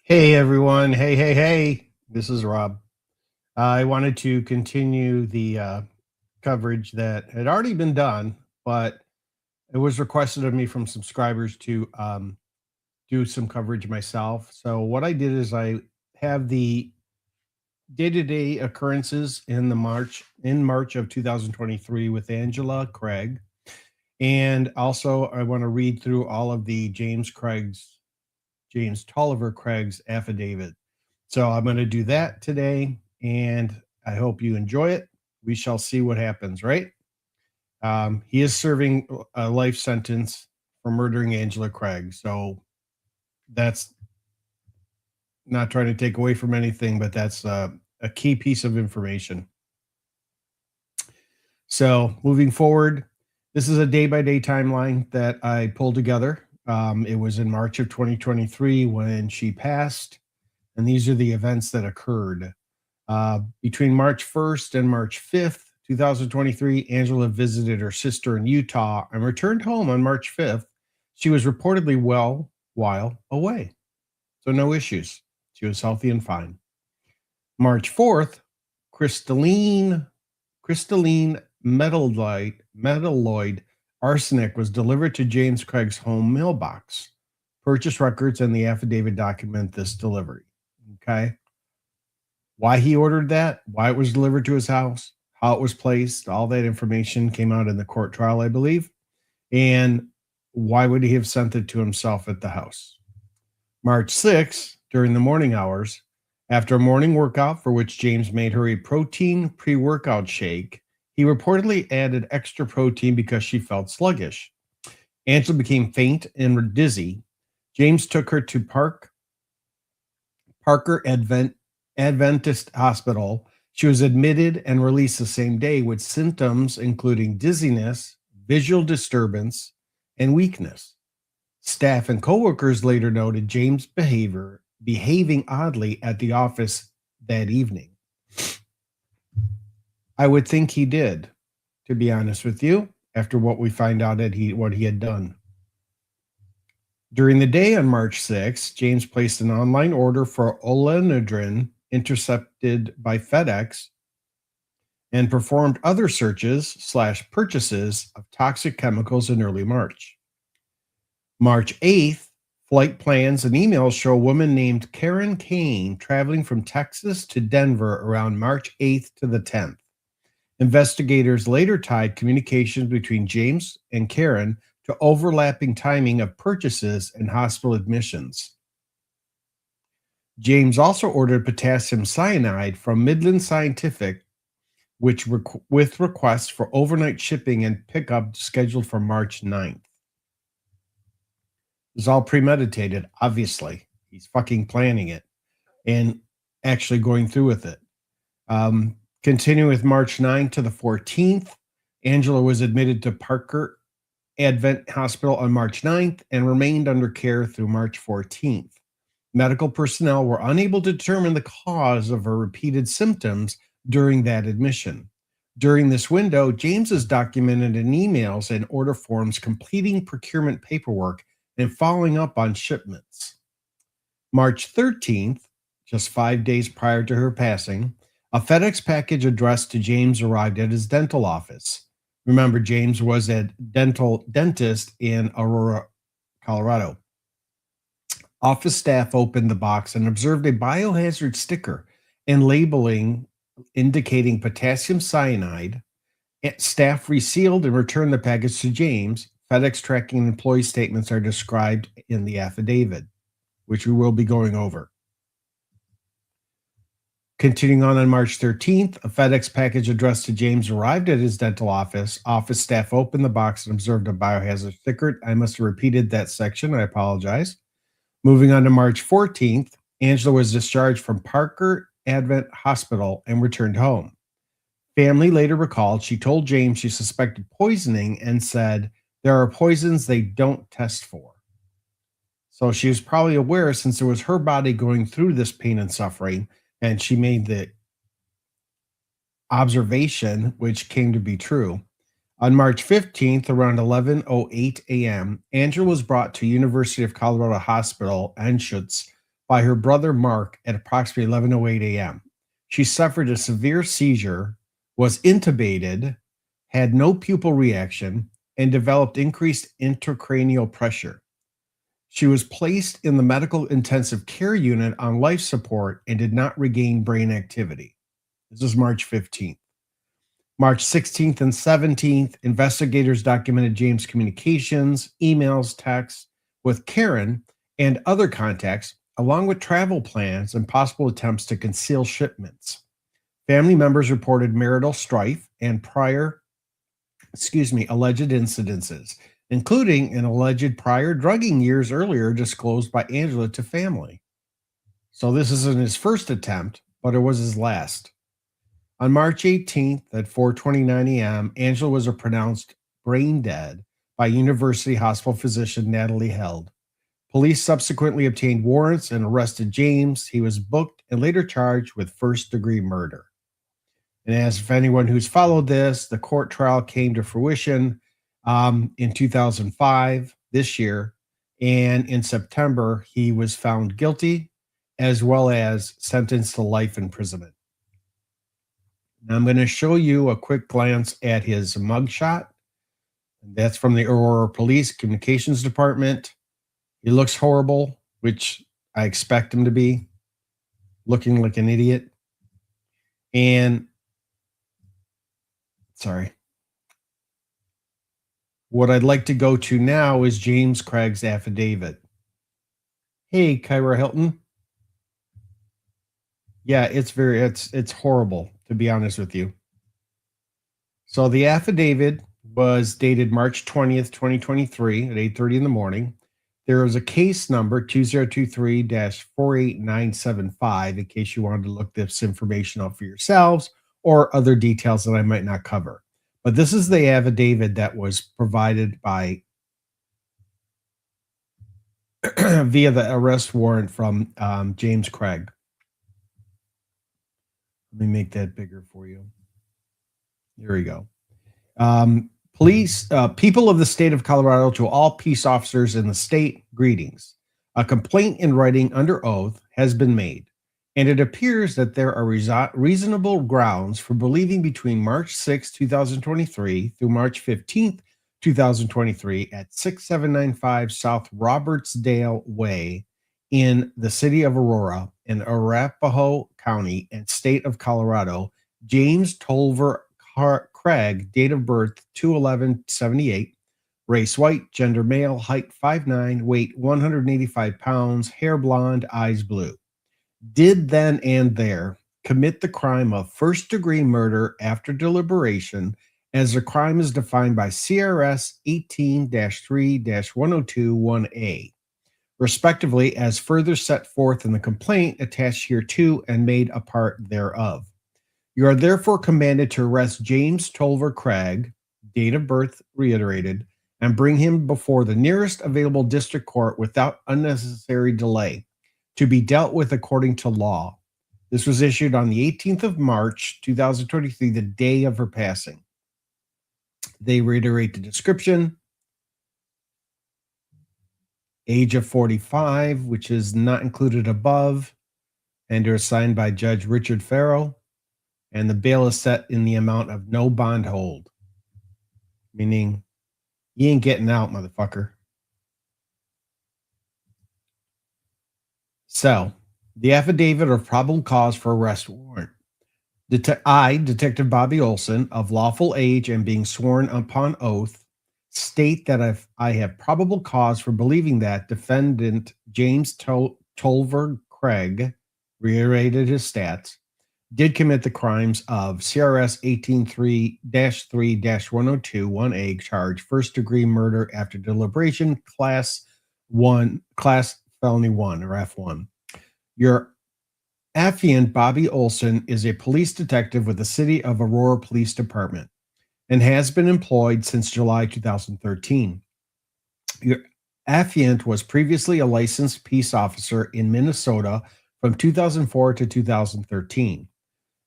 Hey everyone. Hey. This is Rob. I wanted to continue the coverage that had already been done, but it was requested of me from subscribers to do some coverage myself. So, what I did is I have the day to day occurrences in March of 2023 with Angela Craig. And also, I want to read through all of the James Tolliver Craig's affidavit. So I'm going to do that today, and I hope you enjoy it. We shall see what happens, right? He is serving a life sentence for murdering Angela Craig. So that's not trying to take away from anything, but that's a key piece of information. So moving forward, this is a day by day timeline that I pulled together. It was in March of 2023 when she passed. And these are the events that occurred. Between March 1st and March 5th, 2023, Angela visited her sister in Utah and returned home on March 5th. She was reportedly well while away, so no issues. She was healthy and fine. March 4th, crystalline metalloid arsenic was delivered to James Craig's home mailbox. Purchase records and the affidavit document this delivery. Okay. Why he ordered that, why it was delivered to his house, how it was placed, all that information came out in the court trial, I believe. And why would he have sent it to himself at the house? March 6th, during the morning hours, after a morning workout for which James made her a protein pre-workout shake, he reportedly added extra protein because she felt sluggish. Angela became faint and dizzy. James took her to Parker Adventist Hospital. She was admitted and released the same day with symptoms including dizziness, visual disturbance, and weakness. Staff and coworkers later noted James' behaving oddly at the office that evening. I would think he did, to be honest with you, after what we find out what he had done. During the day on March 6th, James placed an online order for olenodrin intercepted by FedEx and performed other searches/purchases of toxic chemicals in early March. March 8th, flight plans and emails show a woman named Karen Kane traveling from Texas to Denver around March 8th to the 10th. Investigators later tied communications between James and Karen to overlapping timing of purchases and hospital admissions. James also ordered potassium cyanide from Midland Scientific, with requests for overnight shipping and pickup scheduled for March 9th. It's all premeditated, obviously. He's fucking planning it and actually going through with it. Continuing with March 9th to the 14th, Angela was admitted to Parker Advent Hospital on March 9th and remained under care through March 14th. Medical personnel were unable to determine the cause of her repeated symptoms during that admission. During this window, James is documented in emails and order forms completing procurement paperwork and following up on shipments. March 13th, just 5 days prior to her passing, a FedEx package addressed to James arrived at his dental office. Remember, James was a dentist in Aurora, Colorado. Office staff opened the box and observed a biohazard sticker and labeling indicating potassium cyanide. Staff resealed and returned the package to James. FedEx tracking and employee statements are described in the affidavit, which we will be going over. Continuing on March 13th, a FedEx package addressed to James arrived at his dental office. Office staff opened the box and observed a biohazard sticker. I must have repeated that section. I apologize. Moving on to March 14th, Angela was discharged from Parker Advent Hospital and returned home. Family later recalled she told James she suspected poisoning and said, "There are poisons they don't test for." So she was probably aware, since it was her body going through this pain and suffering, and she made the observation, which came to be true. On March 15th, around 11:08 a.m., Angela was brought to University of Colorado Hospital, Anschutz, by her brother Mark at approximately 11:08 a.m. She suffered a severe seizure, was intubated, had no pupil reaction, and developed increased intracranial pressure. She was placed in the medical intensive care unit on life support and did not regain brain activity. This is March 15th. March 16th and 17th, investigators documented James' communications, emails, texts with Karen and other contacts, along with travel plans and possible attempts to conceal shipments. Family members reported marital strife and alleged incidences, including an alleged prior drugging years earlier disclosed by Angela to family. So this isn't his first attempt, but it was his last. On March 18th at 4:29 a.m., Angela was pronounced brain dead by University Hospital physician Natalie Held. Police subsequently obtained warrants and arrested James. He was booked and later charged with first-degree murder. And as if anyone who's followed this, the court trial came to fruition in 2005, this year, and in September, he was found guilty as well as sentenced to life imprisonment. Now I'm going to show you a quick glance at his mugshot. That's from the Aurora Police Communications Department. He looks horrible, which I expect him to be, looking like an idiot. And sorry. What I'd like to go to now is James Craig's affidavit. Hey, Kyra Hilton. Yeah, it's horrible, to be honest with you. So the affidavit was dated March 20th, 2023 at 8:30 in the morning. There was a case number 2023-48975 in case you wanted to look this information up for yourselves or other details that I might not cover. But this is the affidavit that was provided by via the arrest warrant from James Craig. Let me make that bigger for you. There we go. People of the state of Colorado, to all peace officers in the state, greetings. A complaint in writing under oath has been made, and it appears that there are reasonable grounds for believing between March 6, 2023 through March 15th, 2023 at 6795 South Robertsdale Way in the city of Aurora in Arapahoe County and state of Colorado, James Tolver Craig, date of birth 2/11/78, race white, gender male, height 5'9", weight 185 pounds, hair blonde, eyes blue, did then and there commit the crime of first-degree murder after deliberation as the crime is defined by CRS 18-3-1021A, respectively, as further set forth in the complaint attached hereto and made a part thereof. You are therefore commanded to arrest James Tolver Craig, date of birth reiterated, and bring him before the nearest available district court without unnecessary delay, to be dealt with according to law. This was issued on the 18th of March, 2023, the day of her passing. They reiterate the description. Age of 45, which is not included above, and are signed by Judge Richard Farrow. And the bail is set in the amount of no bond hold, meaning you ain't getting out, motherfucker. So, the affidavit of probable cause for arrest warrant. Detective Bobby Olson, of lawful age and being sworn upon oath, state that I have probable cause for believing that defendant James Tolver Craig, reiterated his stats, did commit the crimes of CRS 18-3-1021A charge, first-degree murder after deliberation, class felony 1 or F1. Your affiant, Bobby Olson, is a police detective with the City of Aurora Police Department and has been employed since July 2013. Your affiant was previously a licensed peace officer in Minnesota from 2004 to 2013.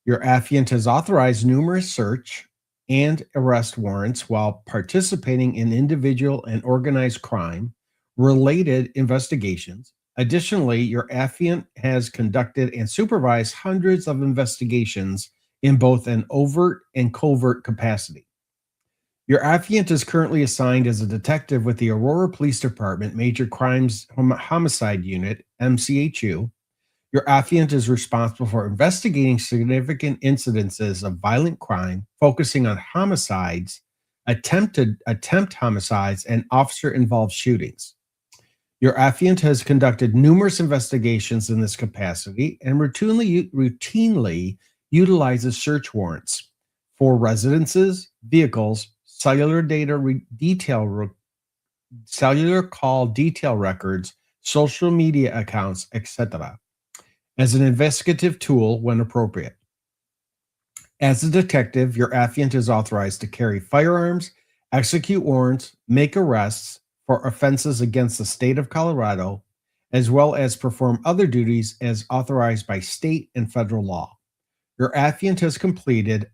Your affiant has authorized numerous search and arrest warrants while participating in individual and organized crime related investigations Additionally, your affiant has conducted and supervised hundreds of investigations in both an overt and covert capacity. Your affiant is currently assigned as a detective with the Aurora Police Department Major Crimes Homicide Unit, MCHU. Your affiant is responsible for investigating significant incidences of violent crime, focusing on homicides, attempt homicides, and officer-involved shootings. Your affiant has conducted numerous investigations in this capacity and routinely utilizes search warrants for residences, vehicles, cellular cellular call detail records, social media accounts, etc., as an investigative tool when appropriate. As a detective, your affiant is authorized to carry firearms, execute warrants, make arrests for offenses against the state of Colorado, as well as perform other duties as authorized by state and federal law. Your affiant has completed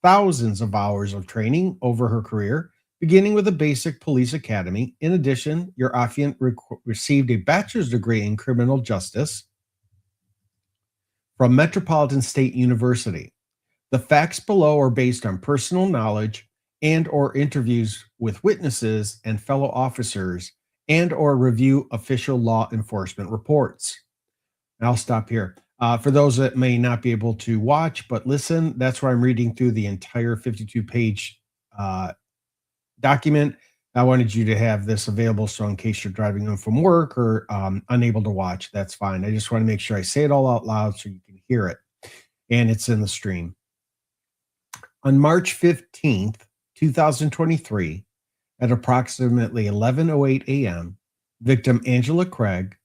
thousands of hours of training over her career, beginning with a basic police academy. In addition, your affiant received a bachelor's degree in criminal justice from Metropolitan State University. The facts below are based on personal knowledge and or interviews with witnesses and fellow officers and or review official law enforcement reports. And I'll stop here. For those that may not be able to watch but listen, that's where I'm reading through the entire 52-page document. I wanted you to have this available, so in case you're driving home from work or unable to watch, that's fine. I just want to make sure I say it all out loud so you can hear it, and it's in the stream. On March 15th, 2023, at approximately 11:08 a.m., victim Angela Craig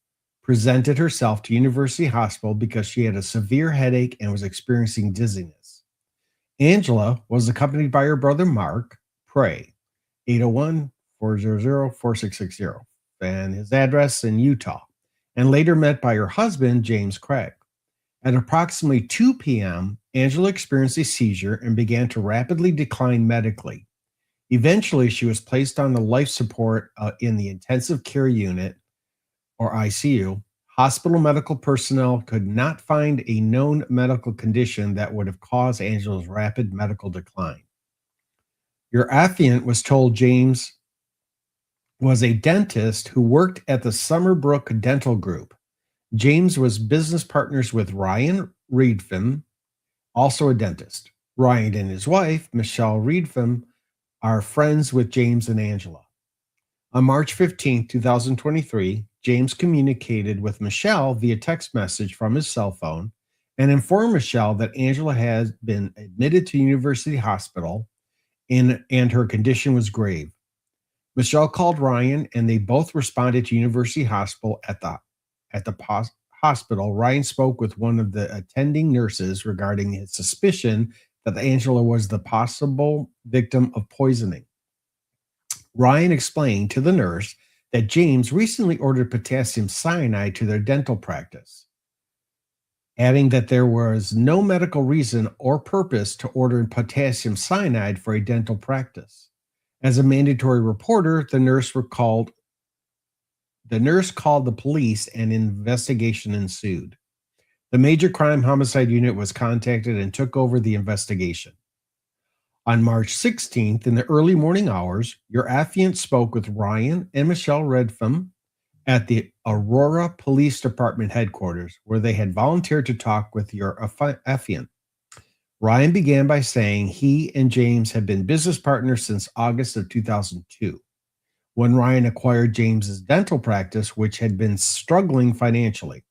presented herself to University Hospital because she had a severe headache and was experiencing dizziness. Angela was accompanied by her brother Mark Prey, 801-400-4660, and his address in Utah, and later met by her husband, James Craig. At approximately 2 p.m., Angela experienced a seizure and began to rapidly decline medically. Eventually, she was placed on the life support in the intensive care unit, or ICU. Hospital medical personnel could not find a known medical condition that would have caused Angela's rapid medical decline. Your affiant was told James was a dentist who worked at the Summerbrook Dental Group. James was business partners with Ryan Reedfim, also a dentist. Ryan and his wife, Michelle Reedfim, are friends with James and Angela. On March 15, 2023, James communicated with Michelle via text message from his cell phone and informed Michelle that Angela has been admitted to University Hospital and her condition was grave. Michelle called Ryan and they both responded to University Hospital. At the hospital, Ryan spoke with one of the attending nurses regarding his suspicion that Angela was the possible victim of poisoning. Ryan explained to the nurse that James recently ordered potassium cyanide to their dental practice, adding that there was no medical reason or purpose to order potassium cyanide for a dental practice. As a mandatory reporter, the nurse called the police and an investigation ensued. The Major Crime Homicide Unit was contacted and took over the investigation. On March 16th, in the early morning hours, your affiant spoke with Ryan and Michelle Redfam at the Aurora Police Department headquarters, where they had volunteered to talk with your affiant. Ryan began by saying he and James had been business partners since August of 2002, when Ryan acquired James's dental practice, which had been struggling financially.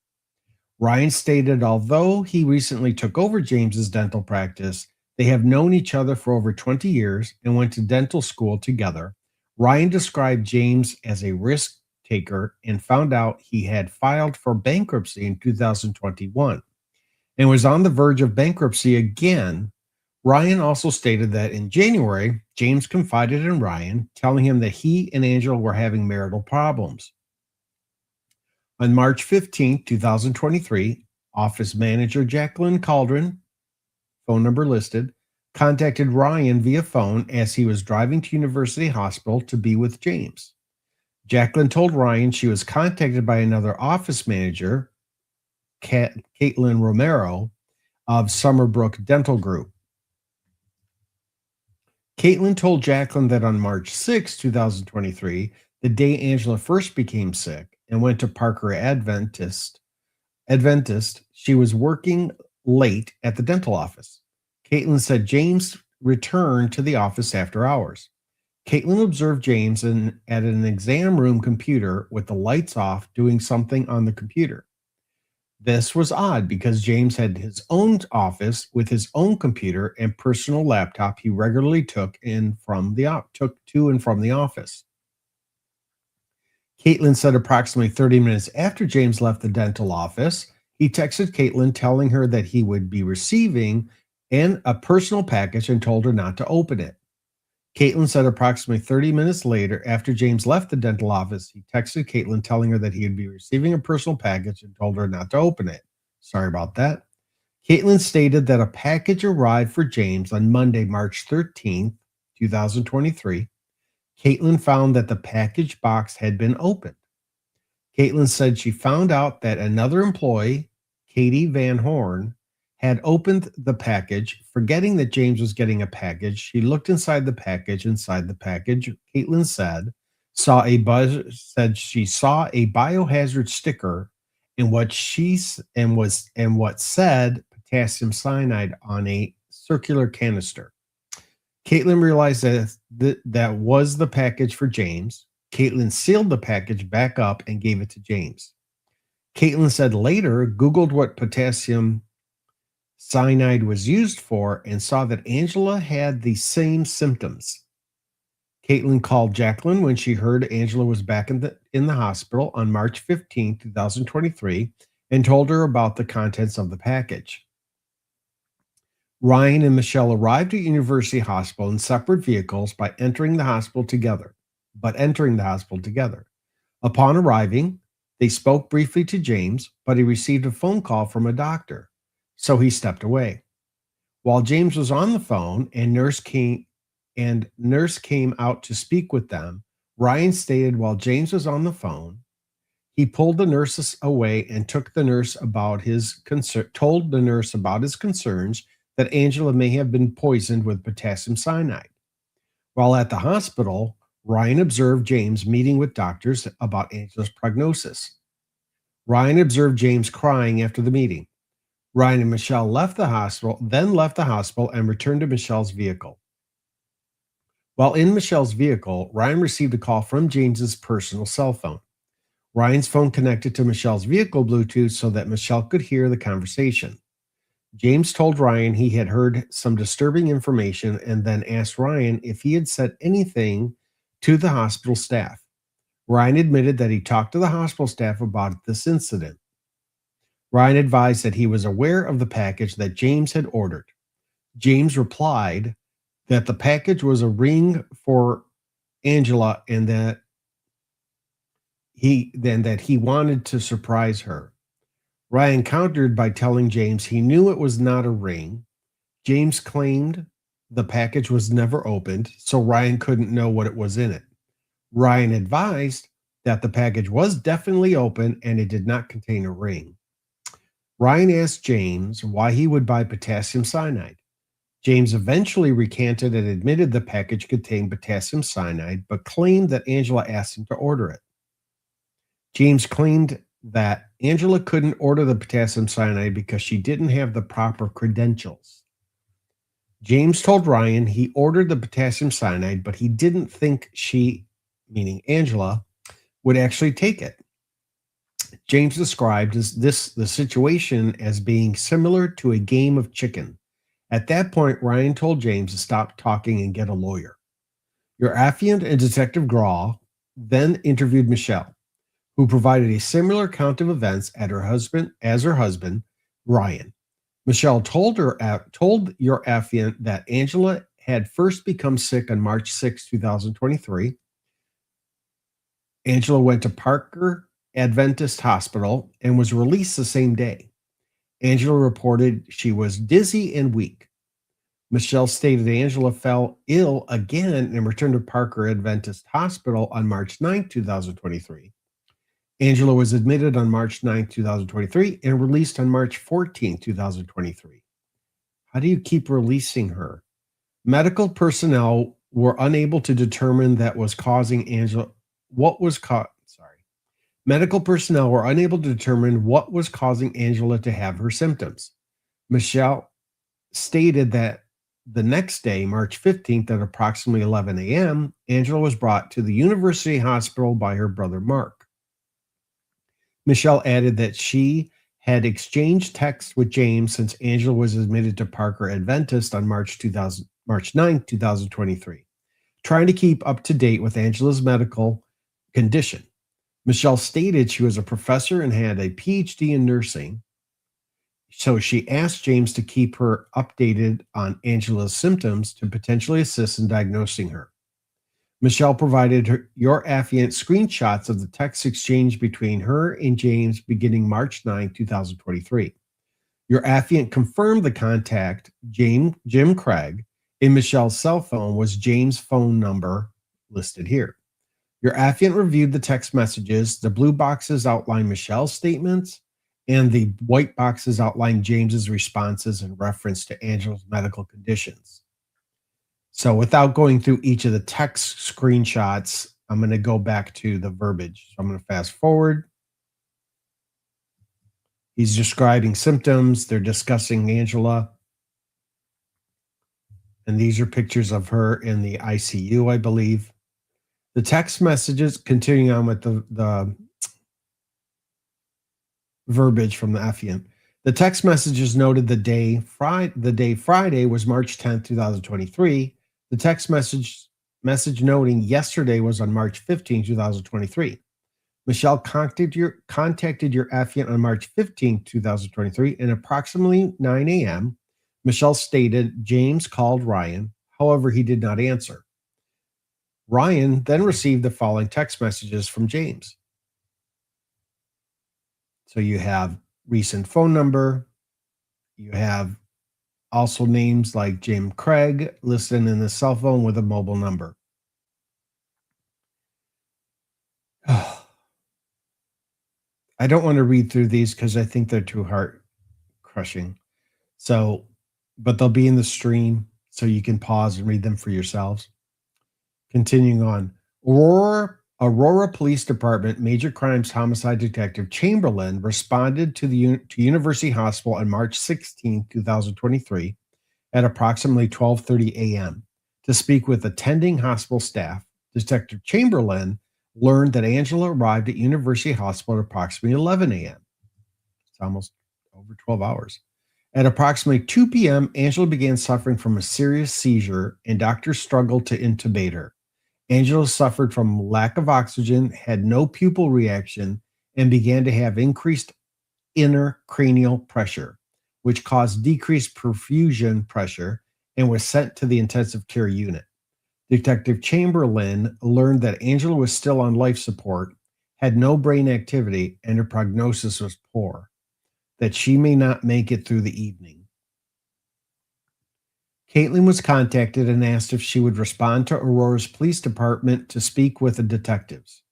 Ryan stated although he recently took over James's dental practice, they have known each other for over 20 years and went to dental school together. Ryan described James as a risk taker and found out he had filed for bankruptcy in 2021 and was on the verge of bankruptcy again. Ryan also stated that in January, James confided in Ryan, telling him that he and Angela were having marital problems. On March 15, 2023, office manager Jacqueline Caldron, phone number listed, contacted Ryan via phone as he was driving to University Hospital to be with James. Jacqueline told Ryan she was contacted by another office manager, Caitlin Romero, of Summerbrook Dental Group. Caitlin told Jacqueline that on March 6, 2023, the day Angela first became sick and went to Parker Adventist, she was working late at the dental office. Caitlin said James returned to the office after hours. Caitlin observed James at an exam room computer with the lights off doing something on the computer. This was odd because James had his own office with his own computer and personal laptop he regularly took to and from the office. Caitlin said approximately 30 minutes after James left the dental office, he texted Caitlin telling her that he would be receiving a personal package and told her not to open it. Caitlin said approximately 30 minutes later, after James left the dental office, he texted Caitlin telling her that he would be receiving a personal package and told her not to open it. Sorry about that. Caitlin stated that a package arrived for James on Monday, March 13th, 2023. Caitlin found that the package box had been opened. Caitlin said she found out that another employee, Katie Van Horn, had opened the package, forgetting that James was getting a package. She looked inside the package. Caitlin said she saw a biohazard sticker and what said potassium cyanide on a circular canister. Caitlin realized that was the package for James. Caitlin sealed the package back up and gave it to James. Caitlin said later Googled what potassium cyanide was used for and saw that Angela had the same symptoms. Caitlin called Jacqueline when she heard Angela was back in the hospital on March 15, 2023, and told her about the contents of the package. Ryan and Michelle arrived at University Hospital in separate vehicles by entering the hospital together. Upon arriving, they spoke briefly to James, but he received a phone call from a doctor, so he stepped away. While James was on the phone and nurse came out to speak with them, Ryan stated while James was on the phone, he pulled the nurses away and told the nurse about his concerns that Angela may have been poisoned with potassium cyanide. While at the hospital, Ryan observed James meeting with doctors about Angela's prognosis. Ryan observed James crying after the meeting. Ryan and Michelle left the hospital and returned to Michelle's vehicle. While in Michelle's vehicle, Ryan received a call from James's personal cell phone. Ryan's phone connected to Michelle's vehicle Bluetooth so that Michelle could hear the conversation. James told Ryan he had heard some disturbing information and then asked Ryan if he had said anything to the hospital staff. Ryan admitted that he talked to the hospital staff about this incident. Ryan advised that he was aware of the package that James had ordered. James replied that the package was a ring for Angela and that he wanted to surprise her. Ryan countered by telling James he knew it was not a ring. James claimed the package was never opened, so Ryan couldn't know what it was in it. Ryan advised that the package was definitely open and it did not contain a ring. Ryan asked James why he would buy potassium cyanide. James eventually recanted and admitted the package contained potassium cyanide, but claimed that Angela asked him to order it. James claimed that Angela couldn't order the potassium cyanide because she didn't have the proper credentials. James told Ryan he ordered the potassium cyanide, but he didn't think she, meaning Angela, would actually take it. James described the situation as being similar to a game of chicken. At that point, Ryan told James to stop talking and get a lawyer. Your affiant and Detective Graw then interviewed Michelle, who provided a similar account of events as her husband, Ryan. Michelle told your affiant that Angela had first become sick on March 6, 2023. Angela went to Parker Adventist Hospital and was released the same day. Angela reported she was dizzy and weak. Michelle stated Angela fell ill again and returned to Parker Adventist Hospital on March 9, 2023. Angela was admitted on March 9, 2023, and released on March 14, 2023. How do you keep releasing her? Medical personnel were unable to determine that was causing Angela what was Medical personnel were unable to determine what was causing Angela to have her symptoms. Michelle stated that the next day, March 15th, at approximately 11 a.m., Angela was brought to the University Hospital by her brother Mark. Michelle added that she had exchanged texts with James since Angela was admitted to Parker Adventist on March 9, 2023, trying to keep up to date with Angela's medical condition. Michelle stated she was a professor and had a PhD in nursing, so she asked James to keep her updated on Angela's symptoms to potentially assist in diagnosing her. Michelle provided your affiant screenshots of the text exchange between her and James beginning March 9, 2023. Your affiant confirmed the contact, Jim Craig, in Michelle's cell phone was James' phone number listed here. Your affiant reviewed the text messages. The blue boxes outline Michelle's statements, and the white boxes outline James's responses in reference to Angela's medical conditions. So without going through each of the text screenshots, I'm going to go back to the verbiage. So I'm going to fast forward. He's describing symptoms. They're discussing Angela. And these are pictures of her in the ICU, I believe. The text messages, continuing on with the verbiage from the affiant. The text messages noted the day Friday was March 10th, 2023. The text message noting yesterday was on March 15, 2023. Michelle contacted your affiant on March 15, 2023, and approximately 9 a.m., Michelle stated James called Ryan. However, he did not answer. Ryan then received the following text messages from James. So you have recent phone number. You have also names like Jim Craig listed in the cell phone with a mobile number. I don't want to read through these because I think they're too heart crushing. So, but they'll be in the stream so you can pause and read them for yourselves. Continuing on, Aurora Police Department Major Crimes Homicide Detective Chamberlain responded to University Hospital on March 16, 2023 at approximately 12:30 a.m. to speak with attending hospital staff. Detective Chamberlain learned that Angela arrived at University Hospital at approximately 11 a.m. It's almost over 12 hours. At approximately 2 p.m., Angela began suffering from a serious seizure, and doctors struggled to intubate her. Angela suffered from lack of oxygen, had no pupil reaction, and began to have increased intracranial pressure, which caused decreased perfusion pressure and was sent to the intensive care unit. Detective Chamberlain learned that Angela was still on life support, had no brain activity, and her prognosis was poor, that she may not make it through the evening. Caitlin was contacted and asked if she would respond to Aurora's police department to speak with the detectives.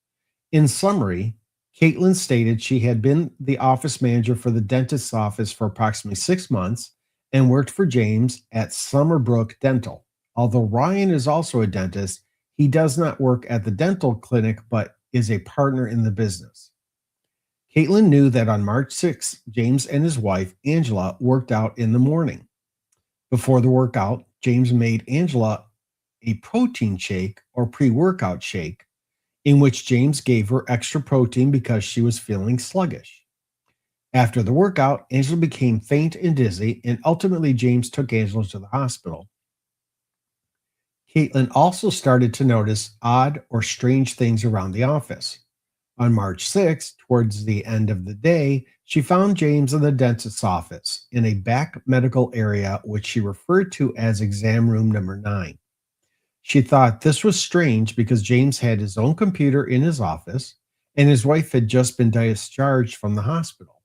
In summary, Caitlin stated she had been the office manager for the dentist's office for approximately 6 months and worked for James at Summerbrook Dental. Although Ryan is also a dentist, he does not work at the dental clinic but is a partner in the business. Caitlin knew that on March 6th, James and his wife, Angela, worked out in the morning. Before the workout, James made Angela a protein shake or pre-workout shake in which James gave her extra protein because she was feeling sluggish. After the workout, Angela became faint and dizzy, and ultimately James took Angela to the hospital. Caitlin also started to notice odd or strange things around the office. On March 6th, towards the end of the day, she found James in the dentist's office in a back medical area, which she referred to as exam room number 9. She thought this was strange because James had his own computer in his office and his wife had just been discharged from the hospital.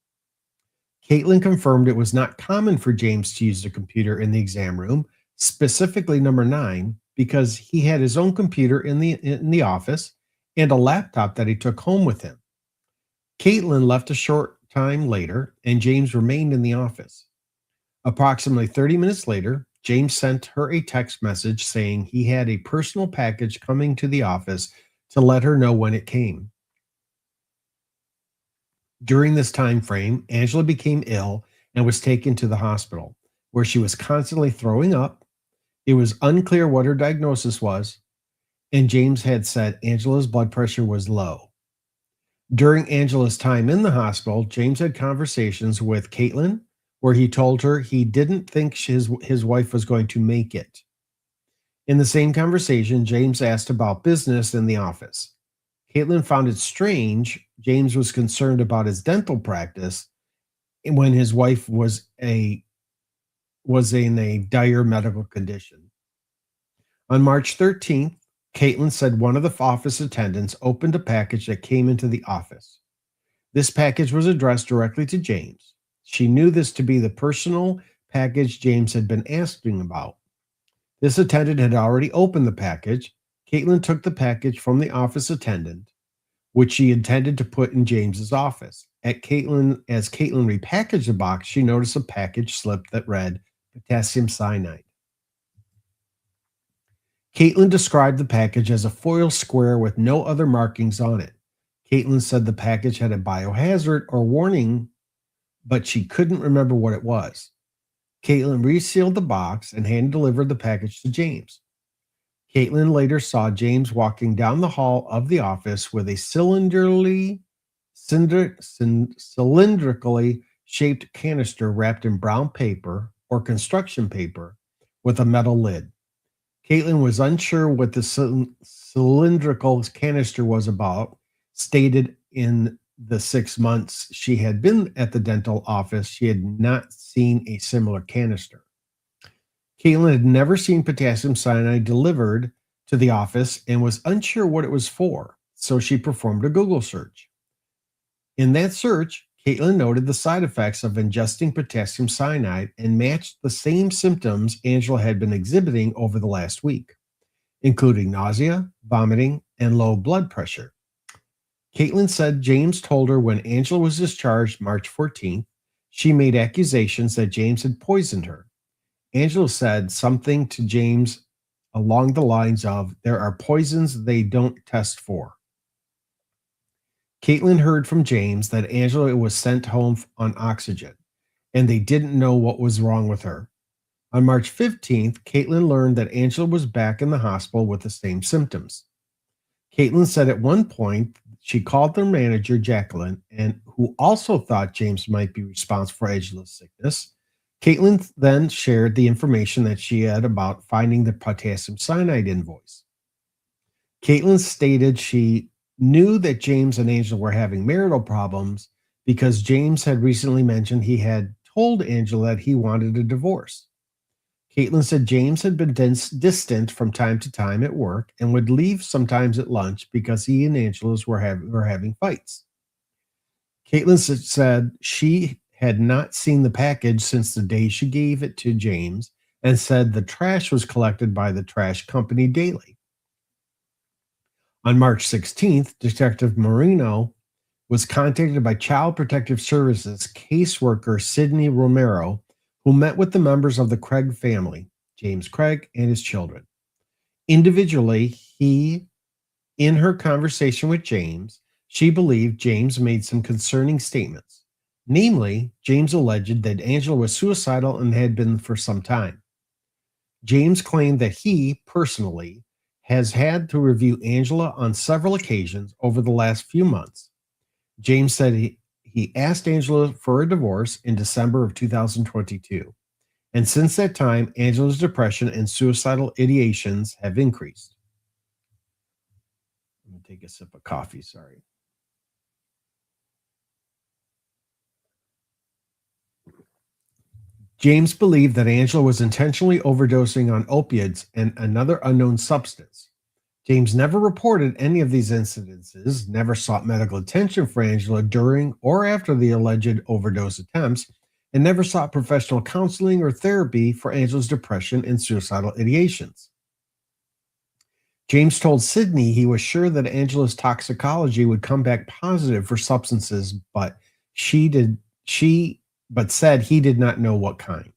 Caitlin confirmed it was not common for James to use the computer in the exam room specifically number 9, because he had his own computer in the office and a laptop that he took home with him. Caitlin left a short time later, and James remained in the office. Approximately 30 minutes later, James sent her a text message saying he had a personal package coming to the office to let her know when it came. During this time frame, Angela became ill and was taken to the hospital, where she was constantly throwing up. It was unclear what her diagnosis was, and James had said Angela's blood pressure was low. During Angela's time in the hospital, James had conversations with Caitlin where he told her he didn't think his wife was going to make it. In the same conversation, James asked about business in the office. Caitlin found it strange James was concerned about his dental practice when his wife was in a dire medical condition. On March 13th, Caitlin said one of the office attendants opened a package that came into the office. This package was addressed directly to James. She knew this to be the personal package James had been asking about. This attendant had already opened the package. Caitlin took the package from the office attendant, which she intended to put in James's office. As Caitlin repackaged the box, she noticed a package slip that read potassium cyanide. Caitlin described the package as a foil square with no other markings on it. Caitlin said the package had a biohazard or warning, but she couldn't remember what it was. Caitlin resealed the box and hand-delivered the package to James. Caitlin later saw James walking down the hall of the office with a cylindrically shaped canister wrapped in brown paper or construction paper with a metal lid. Caitlin was unsure what the cylindrical canister was about, stated in the 6 months she had been at the dental office, she had not seen a similar canister. Caitlin had never seen potassium cyanide delivered to the office and was unsure what it was for, so she performed a Google search. In that search, Caitlin noted the side effects of ingesting potassium cyanide and matched the same symptoms Angela had been exhibiting over the last week, including nausea, vomiting, and low blood pressure. Caitlin said James told her when Angela was discharged March 14th, she made accusations that James had poisoned her. Angela said something to James along the lines of, "There are poisons they don't test for." Caitlin heard from James that Angela was sent home on oxygen, and they didn't know what was wrong with her. On March 15th, Caitlin learned that Angela was back in the hospital with the same symptoms. Caitlin said at one point she called their manager, Jacqueline, and who also thought James might be responsible for Angela's sickness. Caitlin then shared the information that she had about finding the potassium cyanide invoice. Caitlin stated she knew that James and Angela were having marital problems because James had recently mentioned he had told Angela that he wanted a divorce. Caitlin said James had been distant from time to time at work and would leave sometimes at lunch because he and Angela were having fights. Caitlin said she had not seen the package since the day she gave it to James and said the trash was collected by the trash company daily. On March 16th, Detective Marino was contacted by Child Protective Services caseworker Sydney Romero, who met with the members of the Craig family, James Craig and his children. Individually, in her conversation with James, she believed James made some concerning statements. Namely, James alleged that Angela was suicidal and had been for some time. James claimed that he, personally, has had to review Angela on several occasions over the last few months. James said he asked Angela for a divorce in December of 2022. And since that time, Angela's depression and suicidal ideations have increased. Let me take a sip of coffee, sorry. James believed that Angela was intentionally overdosing on opiates and another unknown substance. James never reported any of these incidences, never sought medical attention for Angela during or after the alleged overdose attempts, and never sought professional counseling or therapy for Angela's depression and suicidal ideations. James told Sydney he was sure that Angela's toxicology would come back positive for substances, but said he did not know what kind.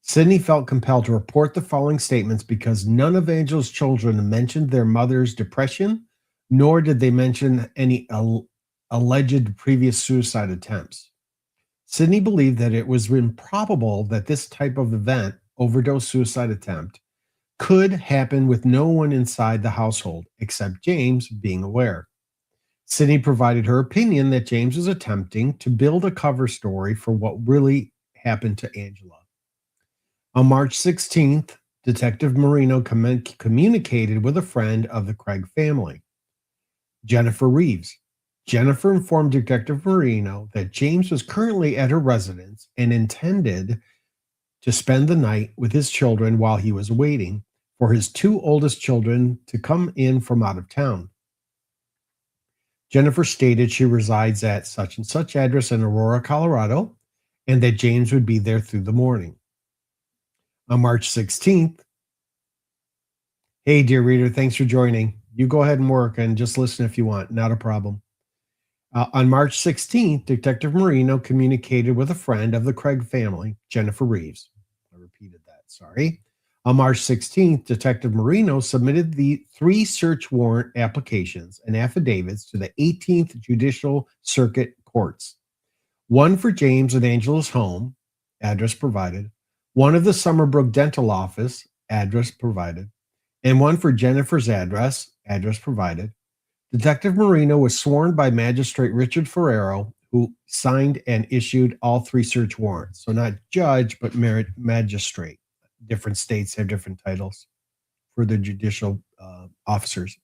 Sydney felt compelled to report the following statements because none of Angela's children mentioned their mother's depression, nor did they mention any alleged previous suicide attempts. Sydney believed that it was improbable that this type of event, overdose suicide attempt, could happen with no one inside the household except James being aware. Sydney provided her opinion that James was attempting to build a cover story for what really happened to Angela. On March 16th, Detective Marino communicated with a friend of the Craig family, Jennifer Reeves. Jennifer informed Detective Marino that James was currently at her residence and intended to spend the night with his children while he was waiting for his two oldest children to come in from out of town. Jennifer stated she resides at such and such address in Aurora, Colorado, and that James would be there through the morning. On March 16th, hey, dear reader, thanks for joining. You go ahead and work and just listen if you want, not a problem. On March 16th, Detective Marino communicated with a friend of the Craig family, Jennifer Reeves. I repeated that, sorry. On March 16th, Detective Marino submitted the 3 search warrant applications and affidavits to the 18th Judicial Circuit Courts. One for James and Angela's home, address provided. One of the Summerbrook Dental Office, address provided. And one for Jennifer's address provided. Detective Marino was sworn by Magistrate Richard Ferrero, who signed and issued all 3 search warrants. So not judge, but magistrate. Different states have different titles for the judicial officers.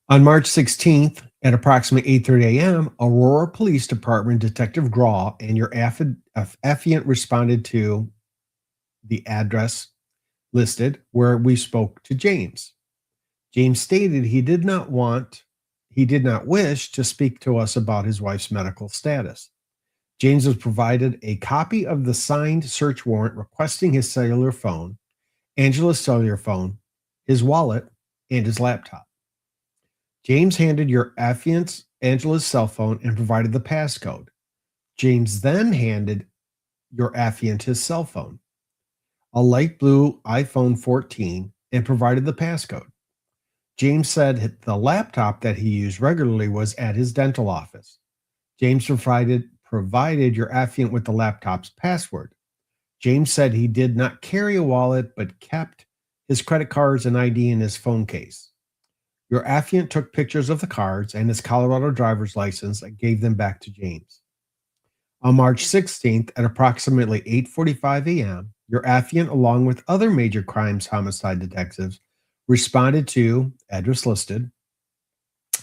On March 16th, at approximately 8:30 a.m., Aurora Police Department Detective Graw and your affiant responded to the address listed where we spoke to James. James stated he did not wish to speak to us about his wife's medical status. James was provided a copy of the signed search warrant requesting his cellular phone, Angela's cellular phone, his wallet, and his laptop. James handed your affiant Angela's cell phone and provided the passcode. James then handed your affiant his cell phone, a light blue iPhone 14, and provided the passcode. James said the laptop that he used regularly was at his dental office. James provided your affiant with the laptop's password. James said he did not carry a wallet but kept his credit cards and ID in his phone case. Your affiant took pictures of the cards and his Colorado driver's license and gave them back to James. On March 16th at approximately 8:45 a.m., your affiant, along with other major crimes homicide detectives, responded to address listed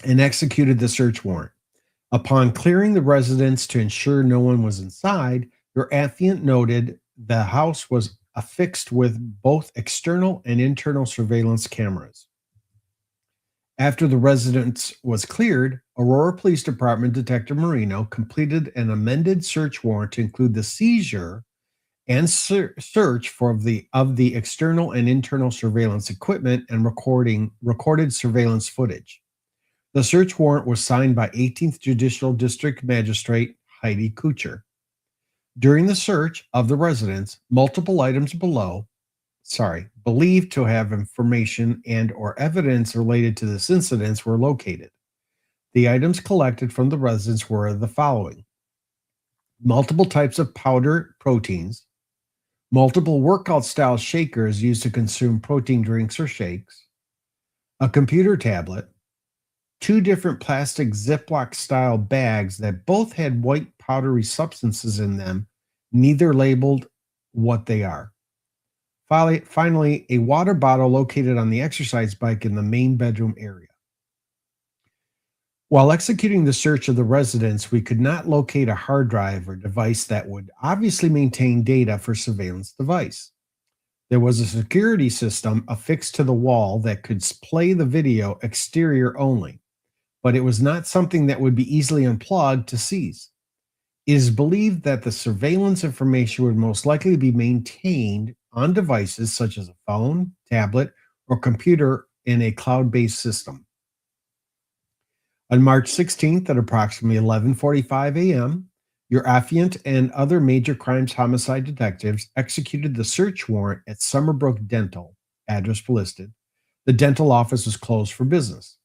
and executed the search warrant. Upon clearing the residence to ensure no one was inside, your affiant noted the house was affixed with both external and internal surveillance cameras. After the residence was cleared, Aurora Police Department Detective Marino completed an amended search warrant to include the seizure and search for the external and internal surveillance equipment and recorded surveillance footage. The search warrant was signed by 18th Judicial District Magistrate Heidi Kucher. During the search of the residence, multiple items believed to have information and or evidence related to this incident were located. The items collected from the residence were the following: multiple types of powder proteins, multiple workout-style shakers used to consume protein drinks or shakes, a computer tablet, 2 different plastic Ziploc-style bags that both had white powdery substances in them, neither labeled what they are. Finally, a water bottle located on the exercise bike in the main bedroom area. While executing the search of the residence, we could not locate a hard drive or device that would obviously maintain data for surveillance device. There was a security system affixed to the wall that could play the video exterior only, but it was not something that would be easily unplugged to seize. It is believed that the surveillance information would most likely be maintained on devices such as a phone, tablet, or computer in a cloud-based system. On March 16th at approximately 11:45 a.m., your affiant and other major crimes homicide detectives executed the search warrant at Summerbrook Dental, address listed. The dental office was closed for business.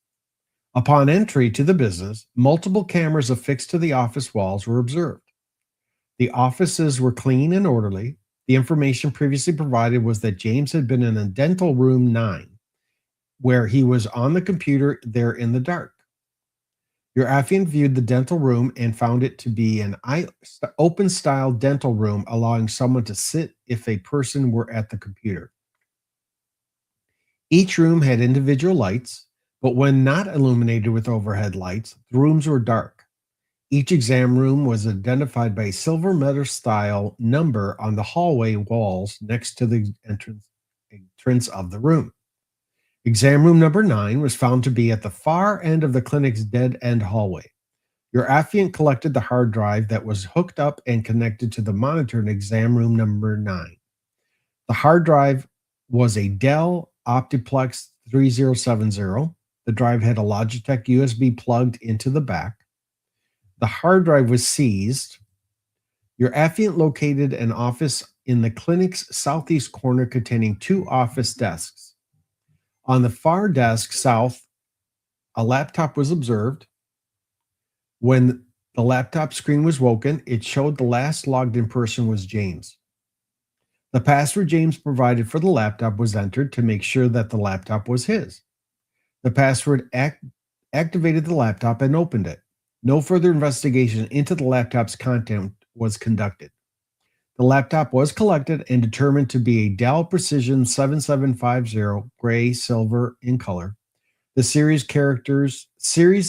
Upon entry to the business, multiple cameras affixed to the office walls were observed. The offices were clean and orderly. The information previously provided was that James had been in a dental room 9, where he was on the computer there in the dark. Your affiant viewed the dental room and found it to be an open style dental room, allowing someone to sit if a person were at the computer. Each room had individual lights, but when not illuminated with overhead lights, the rooms were dark. Each exam room was identified by a silver metal style number on the hallway walls next to the entrance of the room. Exam room number 9 was found to be at the far end of the clinic's dead end hallway. Your affiant collected the hard drive that was hooked up and connected to the monitor in exam room number 9. The hard drive was a Dell Optiplex 3070. The drive had a Logitech USB plugged into the back. The hard drive was seized. Your affiant located an office in the clinic's southeast corner containing 2 office desks. On the far desk south, a laptop was observed. When the laptop screen was woken, it showed the last logged in person was James. The password James provided for the laptop was entered to make sure that the laptop was his. The password activated the laptop and opened it. No further investigation into the laptop's content was conducted. The laptop was collected and determined to be a Dell Precision 7750 gray silver in color. The series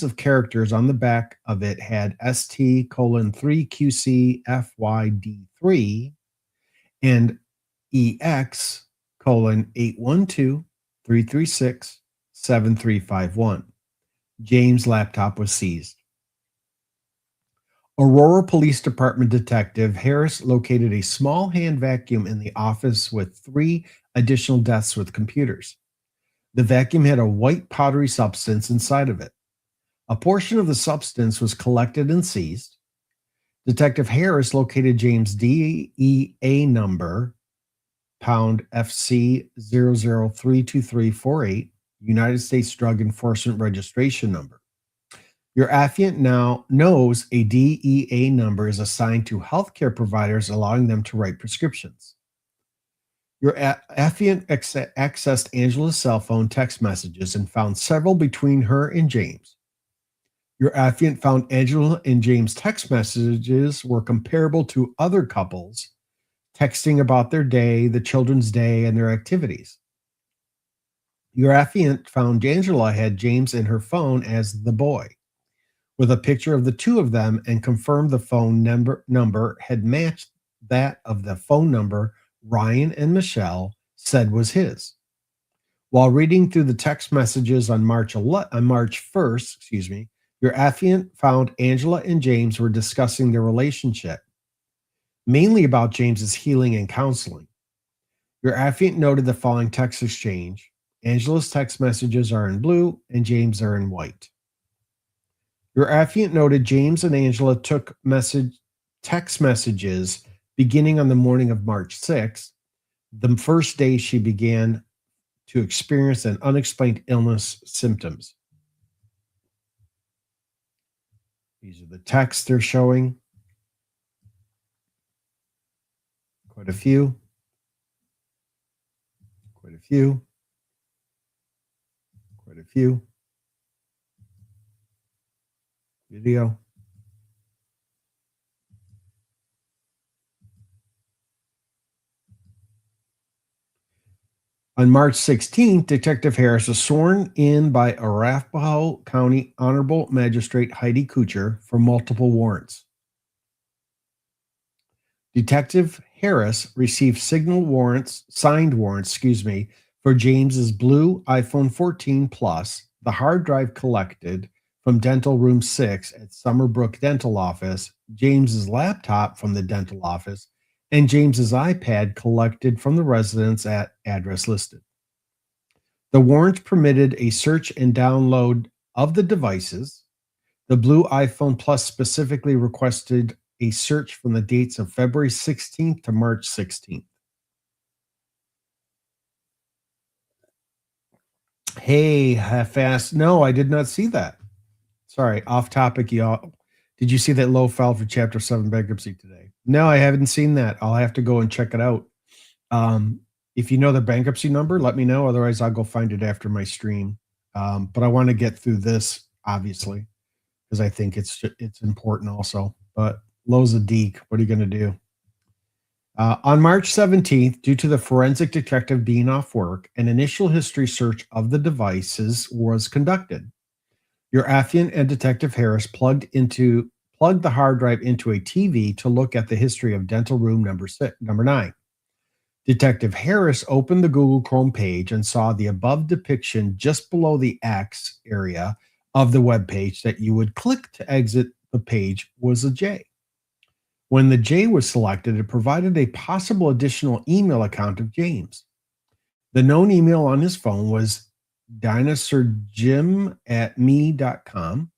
of characters on the back of it had ST:3QCFYD3 and EX:812-336-7351. James' laptop was seized. Aurora Police Department Detective Harris located a small hand vacuum in the office with 3 additional desks with computers. The vacuum had a white powdery substance inside of it. A portion of the substance was collected and seized. Detective Harris located James' DEA number, pound FC 0032348, United States Drug Enforcement Registration number. Your affiant now knows a DEA number is assigned to healthcare providers, allowing them to write prescriptions. Your affiant accessed Angela's cell phone text messages and found several between her and James. Your affiant found Angela and James' text messages were comparable to other couples texting about their day, the children's day, and their activities. Your affiant found Angela had James in her phone as the boy, with a picture of the 2 of them, and confirmed the phone number had matched that of the phone number Ryan and Michelle said was his. While reading through the text messages on March 1st, your affiant found Angela and James were discussing their relationship, mainly about James's healing and counseling. Your affiant noted the following text exchange. Angela's text messages are in blue and James are in white. Your affiant noted James and Angela took text messages beginning on the morning of March 6th, the first day she began to experience an unexplained illness symptoms. These are the texts they're showing. Quite a few. Quite a few. Quite a few. Video. On March 16th, Detective Harris was sworn in by Arapahoe County Honorable Magistrate Heidi Kuchar for multiple warrants. Detective Harris received signed warrants, for James's blue iPhone 14 Plus, the hard drive collected from Dental Room 6 at Summerbrook Dental Office, James's laptop from the dental office, and James's iPad collected from the residence at address listed. The warrant permitted a search and download of the devices. The blue iPhone Plus specifically requested a search from the dates of February 16th to March 16th. Hey, half-assed. No, I did not see that. Sorry, off topic, y'all. Did you see that low file for Chapter 7 bankruptcy today? No, I haven't seen that. I'll have to go and check it out. If you know the bankruptcy number, let me know. Otherwise, I'll go find it after my stream. But I want to get through this, obviously, because I think it's important also. But low's a deek. What are you going to do? On March 17th, due to the forensic detective being off work, an initial history search of the devices was conducted. Your affiant and Detective Harris plugged the hard drive into a TV to look at the history of dental room number 9. Detective Harris opened the Google Chrome page and saw the above depiction just below the X area of the web page that you would click to exit the page was a J. When the J was selected, it provided a possible additional email account of James. The known email on his phone was dinosaurjim@me.com.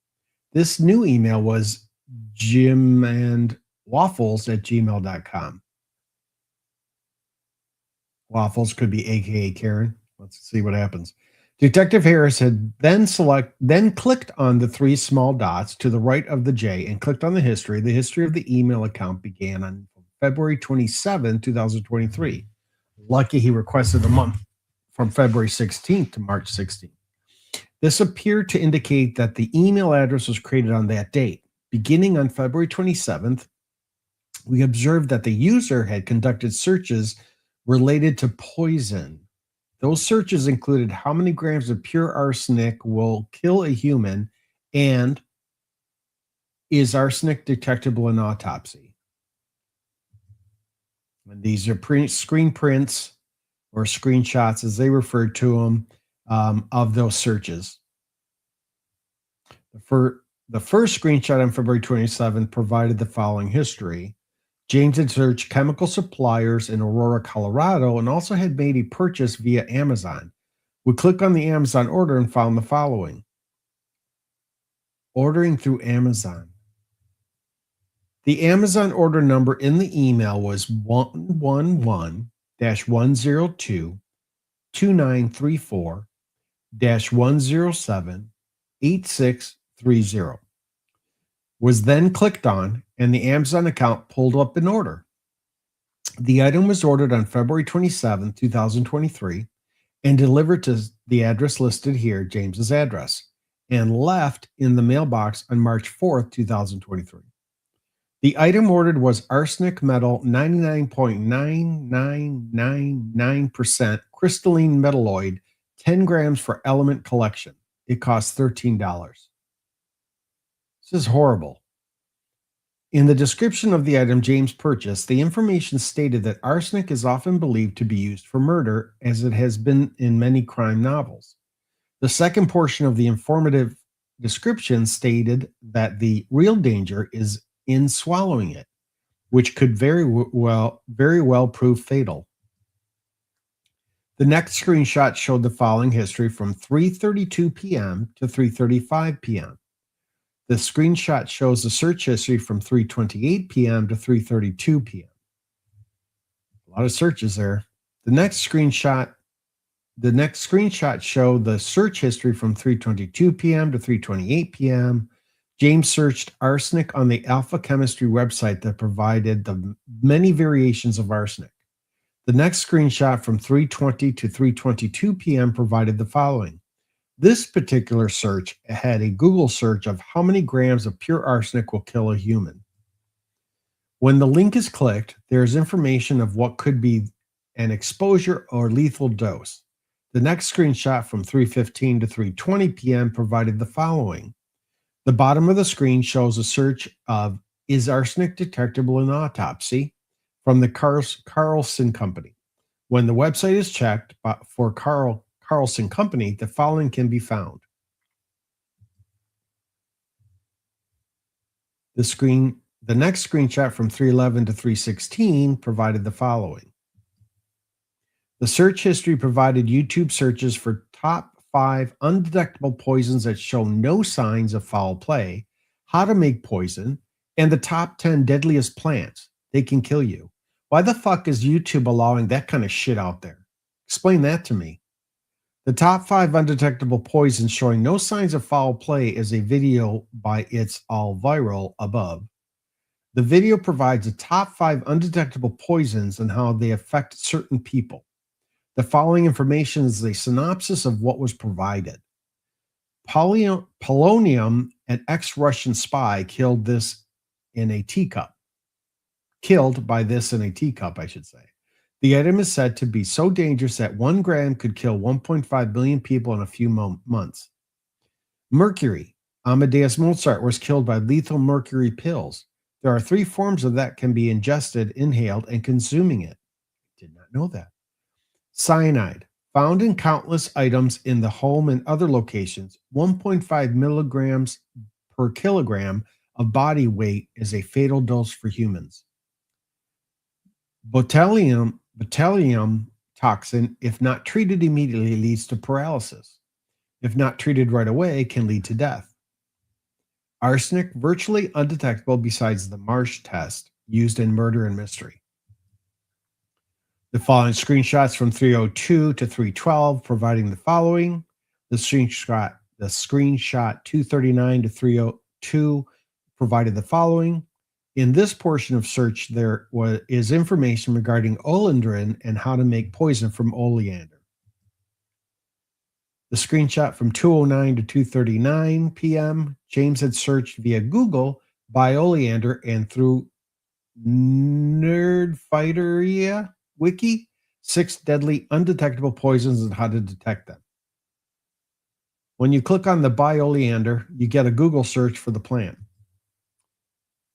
This new email was jimandwaffles@gmail.com. Waffles could be AKA Karen. Let's see what happens. Detective Harris had then clicked on the 3 small dots to the right of the J and clicked on the history. The history of the email account began on February 27, 2023. Lucky he requested a month from February 16th to March 16th. This appeared to indicate that the email address was created on that date. Beginning on February 27th, we observed that the user had conducted searches related to poison. Those searches included how many grams of pure arsenic will kill a human and is arsenic detectable in autopsy. And these are screen prints or screenshots, as they referred to them, of those searches. The first screenshot on February 27th provided the following history. James had searched chemical suppliers in Aurora, Colorado, and also had made a purchase via Amazon. We click on the Amazon order and found the following. Ordering through Amazon. The Amazon order number in the email was 111-102-2934-107-8630. Was then clicked on, and the Amazon account pulled up an order. The item was ordered on February 27, 2023, and delivered to the address listed here, James's address, and left in the mailbox on March 4th, 2023. The item ordered was arsenic metal 99.9999% crystalline metalloid, 10 grams for element collection. It costs $13. This is horrible. In the description of the item James purchased, the information stated that arsenic is often believed to be used for murder, as it has been in many crime novels. The second portion of the informative description stated that the real danger is in swallowing it, which could very well prove fatal. The next screenshot showed the following history from 3:32 p.m. to 3:35 p.m. The screenshot shows the search history from 3:28 p.m. to 3:32 p.m. A lot of searches there. The next screenshot showed the search history from 3:22 p.m. to 3:28 p.m. James searched arsenic on the Alpha Chemistry website that provided the many variations of arsenic. The next screenshot from 3:20 to 3:22 p.m. provided the following. This particular search had a Google search of how many grams of pure arsenic will kill a human. When the link is clicked, there is information of what could be an exposure or lethal dose. The next screenshot from 3:15 to 3:20 p.m. provided the following. The bottom of the screen shows a search of is arsenic detectable in autopsy from the Carlson Company. When the website is checked for Carlson Company, the following can be found. The next screenshot from 311 to 316 provided the following. The search history provided YouTube searches for top 5 undetectable poisons that show no signs of foul play, how to make poison, and the top 10 deadliest plants. They can kill you. Why the fuck is YouTube allowing that kind of shit out there? Explain that to me. The top 5 undetectable poisons showing no signs of foul play is a video by It's All Viral above. The video provides the top 5 undetectable poisons and how they affect certain people. The following information is a synopsis of what was provided. Polonium, an ex-Russian spy, killed by this in a teacup, I should say. The item is said to be so dangerous that 1 gram could kill 1.5 million people in a few months. Mercury, Amadeus Mozart was killed by lethal mercury pills. There are 3 forms of that can be ingested, inhaled, and consuming it. Did not know that. Cyanide, found in countless items in the home and other locations, 1.5 milligrams per kilogram of body weight is a fatal dose for humans. Botulinum toxin, if not treated immediately, leads to paralysis. If not treated right away, can lead to death. Arsenic, virtually undetectable besides the Marsh test used in murder and mystery. The following screenshots from 302 to 312 providing the following. The screenshot 239 to 302 provided the following. In this portion of search, there is information regarding oleandrin and how to make poison from oleander. The screenshot from 209 to 2:39 p.m. James had searched via Google by oleander and through Nerdfighteria Wiki, 6 deadly undetectable poisons and how to detect them. When you click on the by oleander, you get a Google search for the plant.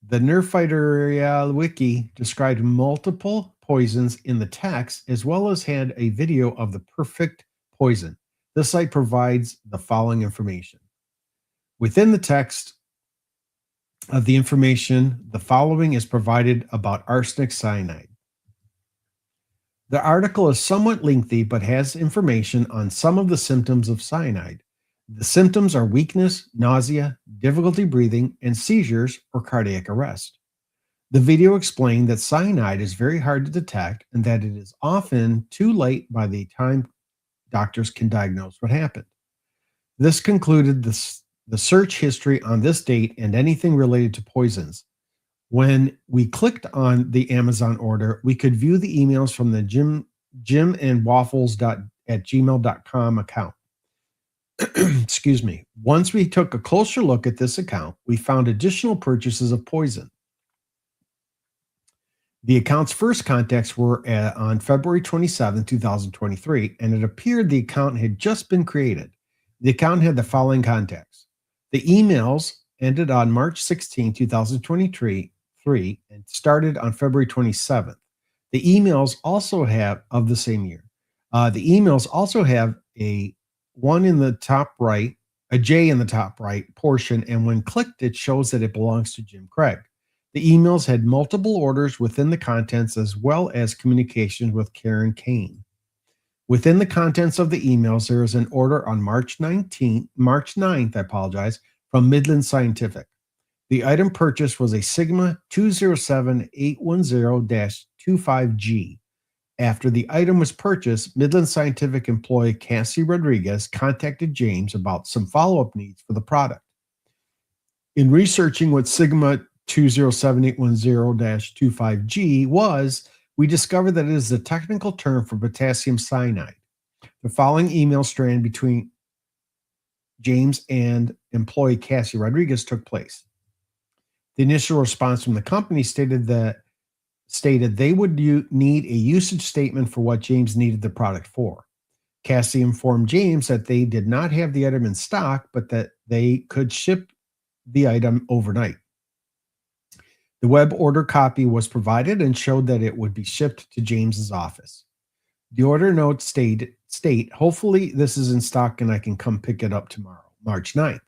The Nerdfighteria Wiki described multiple poisons in the text as well as had a video of the perfect poison. This site provides the following information. Within the text of the information, the following is provided about arsenic cyanide. The article is somewhat lengthy but has information on some of the symptoms of cyanide. The symptoms are weakness, nausea, difficulty breathing, and seizures or cardiac arrest. The video explained that cyanide is very hard to detect and that it is often too late by the time doctors can diagnose what happened. This concluded the search history on this date and anything related to poisons. When we clicked on the Amazon order, we could view the emails from the jimandwaffles@gmail.com account. Excuse me. Once we took a closer look at this account, we found additional purchases of poison. The account's first contacts were on February 27, 2023, and it appeared the account had just been created. The account had the following contacts. The emails ended on March 16, 2023, and started on February 27th. The emails also have, of the same year, the emails also have a J in the top right portion, and when clicked, it shows that it belongs to Jim Craig. The emails had multiple orders within the contents as well as communications with Karen Kane. Within the contents of the emails, there is an order on March 9th, from Midland Scientific. The item purchased was a Sigma 207810-25G. After the item was purchased, Midland Scientific employee Cassie Rodriguez contacted James about some follow-up needs for the product. In researching what Sigma 207810-25G was, we discovered that it is the technical term for potassium cyanide. The following email strand between James and employee Cassie Rodriguez took place. The initial response from the company stated they would need a usage statement for what James needed the product for. Cassie informed James that they did not have the item in stock, but that they could ship the item overnight. The web order copy was provided and showed that it would be shipped to James's office. The order notes state, hopefully this is in stock and I can come pick it up tomorrow, March 9th.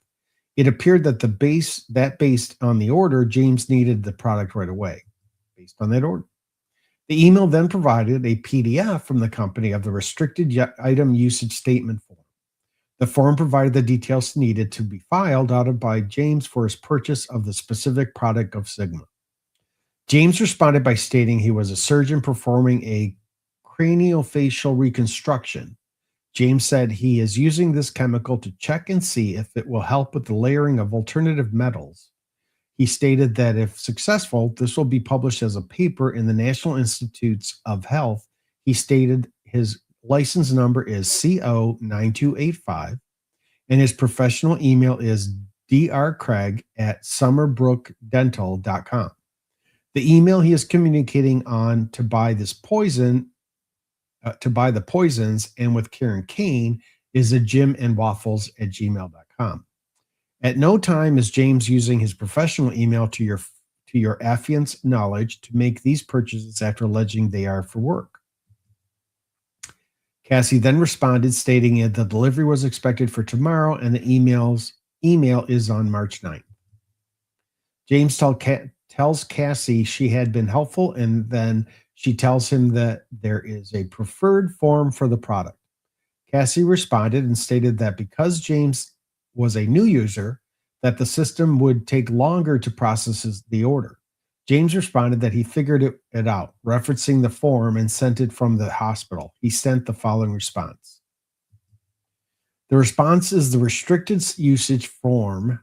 It appeared that based on the order, James needed the product right away, based on that order. The email then provided a PDF from the company of the restricted item usage statement form. The form provided the details needed to be filed out by James for his purchase of the specific product of Sigma. James responded by stating he was a surgeon performing a craniofacial reconstruction. James said he is using this chemical to check and see if it will help with the layering of alternative metals. He stated that if successful, this will be published as a paper in the National Institutes of Health. He stated his license number is CO9285 and his professional email is drcraig@summerbrookdental.com. The email he is communicating on to buy the poisons and with Karen Kane is a jimandwaffles@gmail.com. At no time is James using his professional email to your affiant's knowledge to make these purchases after alleging they are for work. Cassie then responded stating that the delivery was expected for tomorrow and the email is on March 9th. James tells Cassie she had been helpful, and then she tells him that there is a preferred form for the product. Cassie responded and stated that because James was a new user, that the system would take longer to process the order. James responded that he figured it out, referencing the form and sent it from the hospital. He sent the following response. The response is the restricted usage form,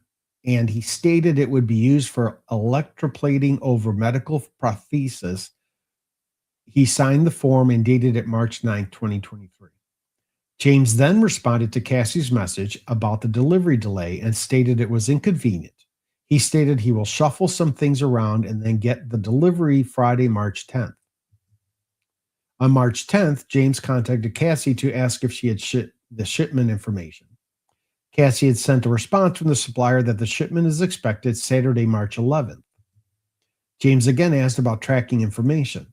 and he stated it would be used for electroplating over medical prosthesis. He signed the form and dated it March 9, 2023. James then responded to Cassie's message about the delivery delay and stated it was inconvenient. He stated he will shuffle some things around and then get the delivery Friday, March 10th. On March 10th, James contacted Cassie to ask if she had the shipment information. Cassie had sent a response from the supplier that the shipment is expected Saturday, March 11th. James again asked about tracking information.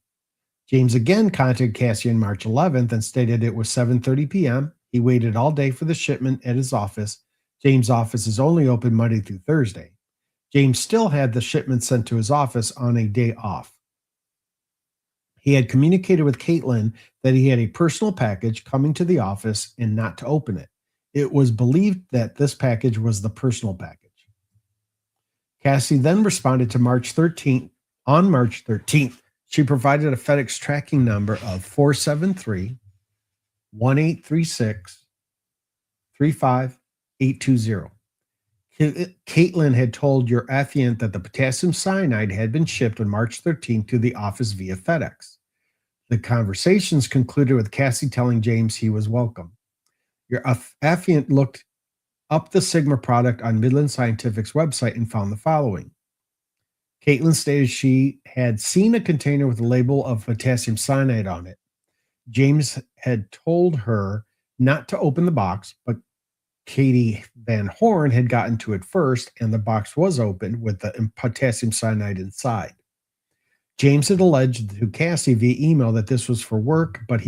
James again contacted Cassie on March 11th and stated it was 7:30 p.m. He waited all day for the shipment at his office. James' office is only open Monday through Thursday. James still had the shipment sent to his office on a day off. He had communicated with Caitlin that he had a personal package coming to the office and not to open it. It was believed that this package was the personal package. Cassie then responded to March 13th. On March 13th, she provided a FedEx tracking number of 473-1836-35820. Caitlin had told your affiant that the potassium cyanide had been shipped on March 13th to the office via FedEx. The conversations concluded with Cassie telling James he was welcome. Your affiant looked up the Sigma product on Midland Scientific's website and found the following. Caitlin stated she had seen a container with a label of potassium cyanide on it. James had told her not to open the box, but Katie Van Horn had gotten to it first, and the box was opened with the potassium cyanide inside. James had alleged to Cassie via email that this was for work, but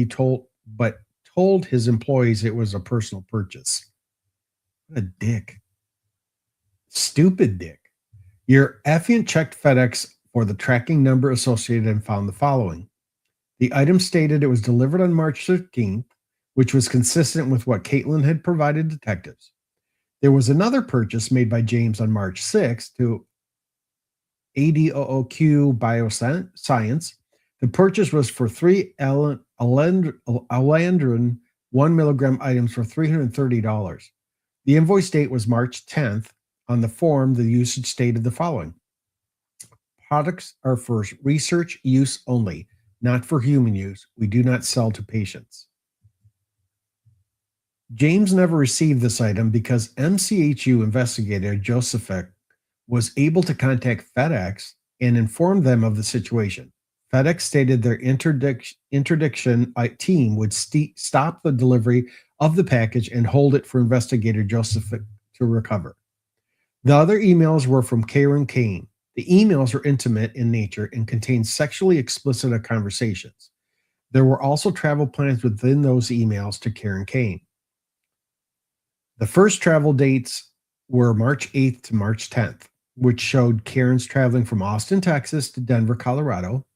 told his employees it was a personal purchase. What a dick. Stupid dick. Your affiant checked FedEx for the tracking number associated and found the following. The item stated it was delivered on March 13th, which was consistent with what Caitlin had provided detectives. There was another purchase made by James on March 6th to ADOOQ Bioscience. The purchase was for 3 Alendron 1 milligram items for $330. The invoice date was March 10th. On the form, the usage stated the following. Products are for research use only, not for human use. We do not sell to patients. James never received this item because MCHU investigator Josephic was able to contact FedEx and inform them of the situation. FedEx stated their interdiction team would stop the delivery of the package and hold it for investigator Josephic to recover. The other emails were from Karen Kane. The emails are intimate in nature and contain sexually explicit conversations. There were also travel plans within those emails to Karen Kane. The first travel dates were March 8th to March 10th, which showed Karen's traveling from Austin, Texas to Denver, Colorado.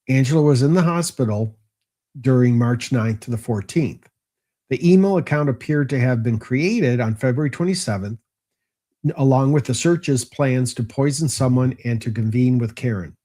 Angela was in the hospital during March 9th to the 14th. The email account appeared to have been created on February 27th, along with the search's plans to poison someone and to convene with Karen.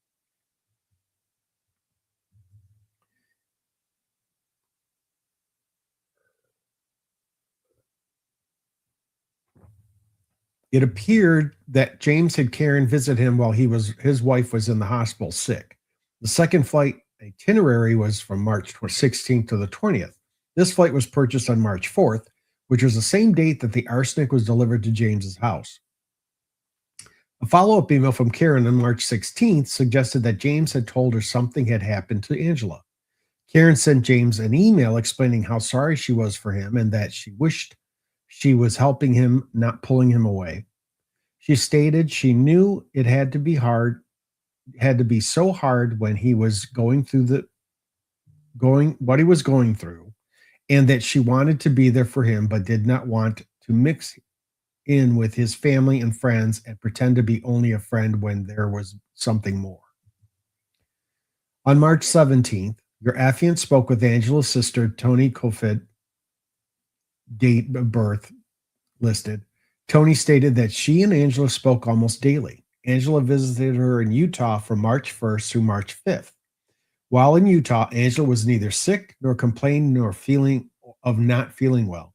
It appeared that James had Karen visit him while his wife was in the hospital sick. The second flight itinerary was from March 16th to the 20th. This flight was purchased on March 4th, which was the same date that the arsenic was delivered to James's house. A follow-up email from Karen on March 16th suggested that James had told her something had happened to Angela. Karen sent James an email explaining how sorry she was for him and that she wished she was helping him, not pulling him away. She stated she knew it had to be so hard when he was going through what he was going through, and that she wanted to be there for him, but did not want to mix in with his family and friends and pretend to be only a friend when there was something more. On March 17th, your affiant spoke with Angela's sister, Tony Kofit, date of birth listed. Tony stated that she and Angela spoke almost daily. Angela visited her in Utah from March 1st through March 5th. While in Utah, Angela was neither sick nor complained nor feeling of not feeling well.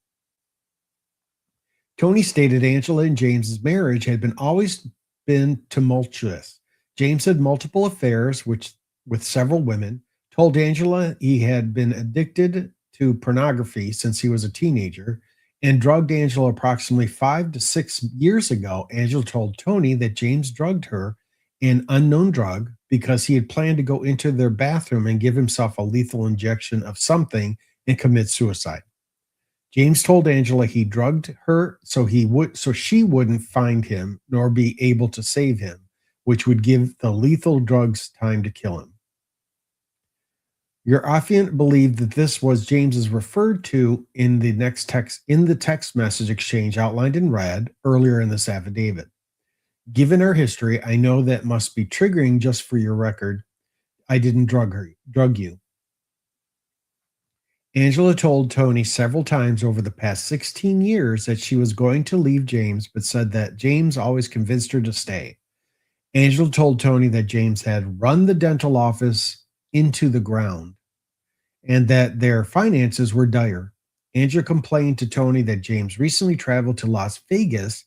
Tony stated Angela and James's marriage had always been tumultuous. James had multiple affairs with several women, told Angela he had been addicted to pornography since he was a teenager, and drugged Angela approximately 5 to 6 years ago. Angela told Tony that James drugged her an unknown drug because he had planned to go into their bathroom and give himself a lethal injection of something and commit suicide. James told Angela he drugged her so she wouldn't find him nor be able to save him, which would give the lethal drugs time to kill him. Your affiant believed that this was James's referred to in the text message exchange outlined in red earlier in this affidavit. Given our history, I know that must be triggering. Just for your record, I didn't drug you. Angela told Tony several times over the past 16 years that she was going to leave James, but said that James always convinced her to stay. Angela told Tony that James had run the dental office into the ground and that their finances were dire. Angela complained to Tony that James recently traveled to Las Vegas,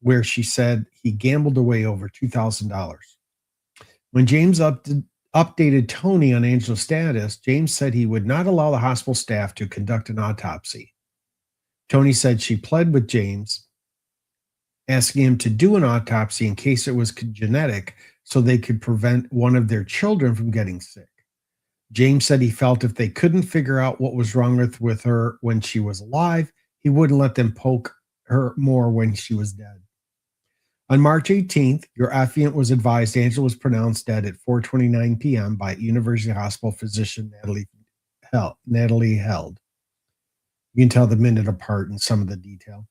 where she said he gambled away over $2,000. When James updated Tony on Angela's status, James said he would not allow the hospital staff to conduct an autopsy. Tony said she pled with James, asking him to do an autopsy in case it was genetic so they could prevent one of their children from getting sick. James said he felt if they couldn't figure out what was wrong with her when she was alive, he wouldn't let them poke her more when she was dead. On March 18th, your affiant was advised Angela was pronounced dead at 4:29 p.m. by University Hospital physician Natalie Held. You can tell the minute apart in some of the detail.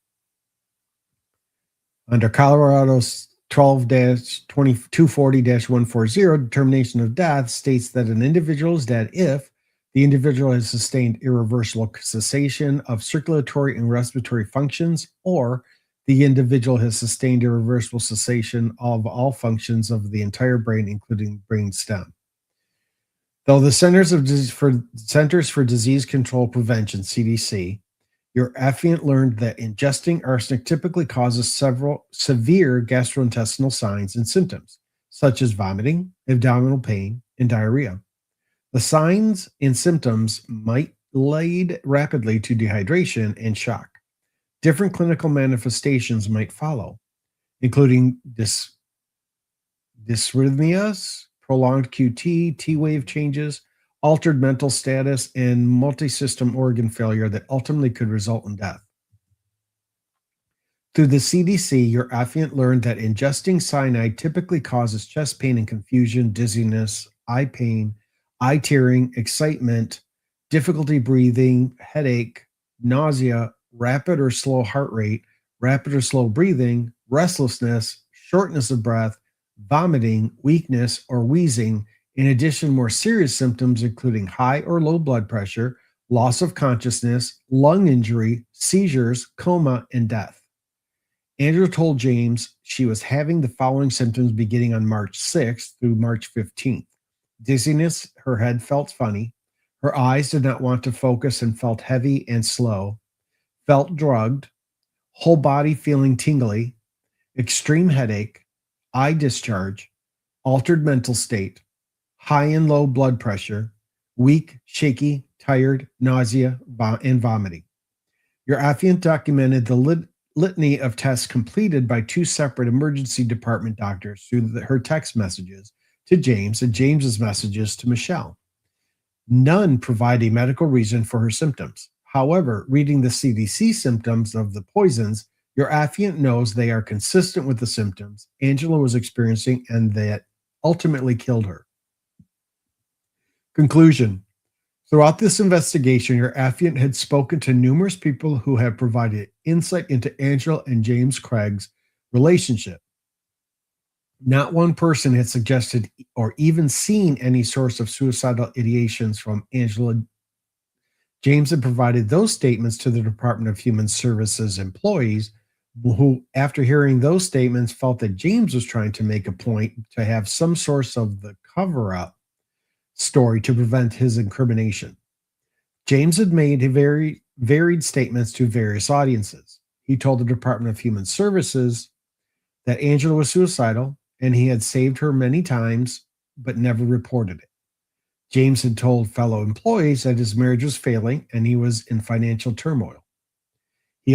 Under Colorado's 12-240-140, determination of death states that an individual is dead if the individual has sustained irreversible cessation of circulatory and respiratory functions, or the individual has sustained irreversible cessation of all functions of the entire brain, including brain stem. Though the Centers for Disease Control Prevention, CDC, your affiant learned that ingesting arsenic typically causes several severe gastrointestinal signs and symptoms, such as vomiting, abdominal pain, and diarrhea. The signs and symptoms might lead rapidly to dehydration and shock. Different clinical manifestations might follow, including dysrhythmias, prolonged QT, T-wave changes, altered mental status, and multi-system organ failure that ultimately could result in death. Through the CDC, your affiant learned that ingesting cyanide typically causes chest pain and confusion, dizziness, eye pain, eye tearing, excitement, difficulty breathing, headache, nausea, rapid or slow heart rate, rapid or slow breathing, restlessness, shortness of breath, vomiting, weakness, or wheezing. In addition, more serious symptoms including high or low blood pressure, loss of consciousness, lung injury, seizures, coma, and death. Angela told James she was having the following symptoms beginning on March 6th through March 15th. Dizziness, her head felt funny. Her eyes did not want to focus and felt heavy and slow. Felt drugged. Whole body feeling tingly. Extreme headache. Eye discharge. Altered mental state. High and low blood pressure. Weak, shaky, tired, nausea, and vomiting. Your affiant documented the litany of tests completed by two separate emergency department doctors through her text messages to James and James's messages to Michelle. None provide a medical reason for her symptoms. However, reading the CDC symptoms of the poisons, your affiant knows they are consistent with the symptoms Angela was experiencing and that ultimately killed her. Conclusion. Throughout this investigation, your affiant had spoken to numerous people who have provided insight into Angela and James Craig's relationship. Not one person had suggested or even seen any source of suicidal ideations from Angela. James had provided those statements to the Department of Human Services employees who, after hearing those statements, felt that James was trying to make a point to have some source of the cover-up story to prevent his incrimination. James had made very varied statements to various audiences. He told the Department of Human Services that Angela was suicidal and he had saved her many times but never reported it. James had told fellow employees that his marriage was failing and he was in financial turmoil. He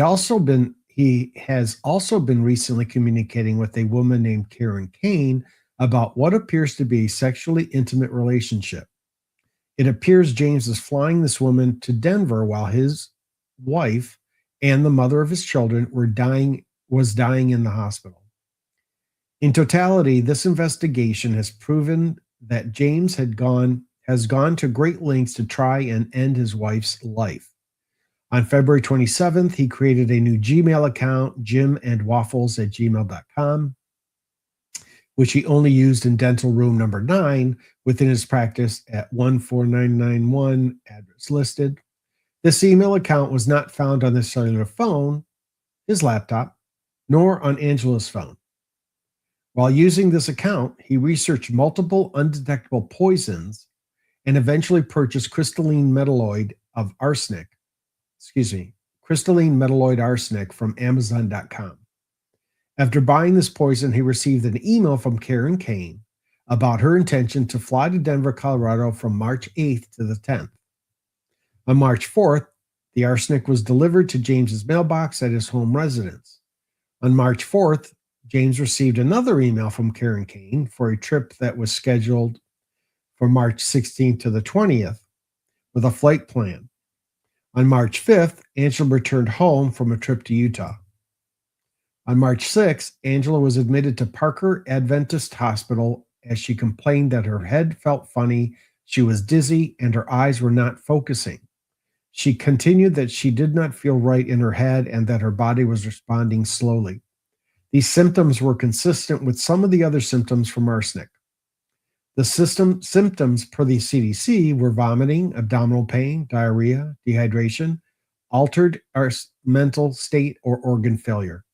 has also been recently communicating with a woman named Karen Kane about what appears to be a sexually intimate relationship. It appears James is flying this woman to Denver while his wife and the mother of his children was dying in the hospital. In totality, this investigation has proven that James has gone to great lengths to try and end his wife's life. On February 27th, he created a new Gmail account, jimandwaffles@gmail.com, which he only used in dental room number 9 within his practice at 14991, address listed. This email account was not found on the cellular phone, his laptop, nor on Angela's phone. While using this account, he researched multiple undetectable poisons and eventually purchased crystalline metalloid arsenic from Amazon.com. After buying this poison, he received an email from Karen Kane about her intention to fly to Denver, Colorado from March 8th to the 10th. On March 4th, the arsenic was delivered to James's mailbox at his home residence. On March 4th, James received another email from Karen Kane for a trip that was scheduled for March 16th to the 20th with a flight plan. On March 5th, Angela returned home from a trip to Utah. On March 6th, Angela was admitted to Parker Adventist Hospital as she complained that her head felt funny, she was dizzy, and her eyes were not focusing. She continued that she did not feel right in her head and that her body was responding slowly. These symptoms were consistent with some of the other symptoms from arsenic. The symptoms per the CDC were vomiting, abdominal pain, diarrhea, dehydration, altered mental state, or organ failure.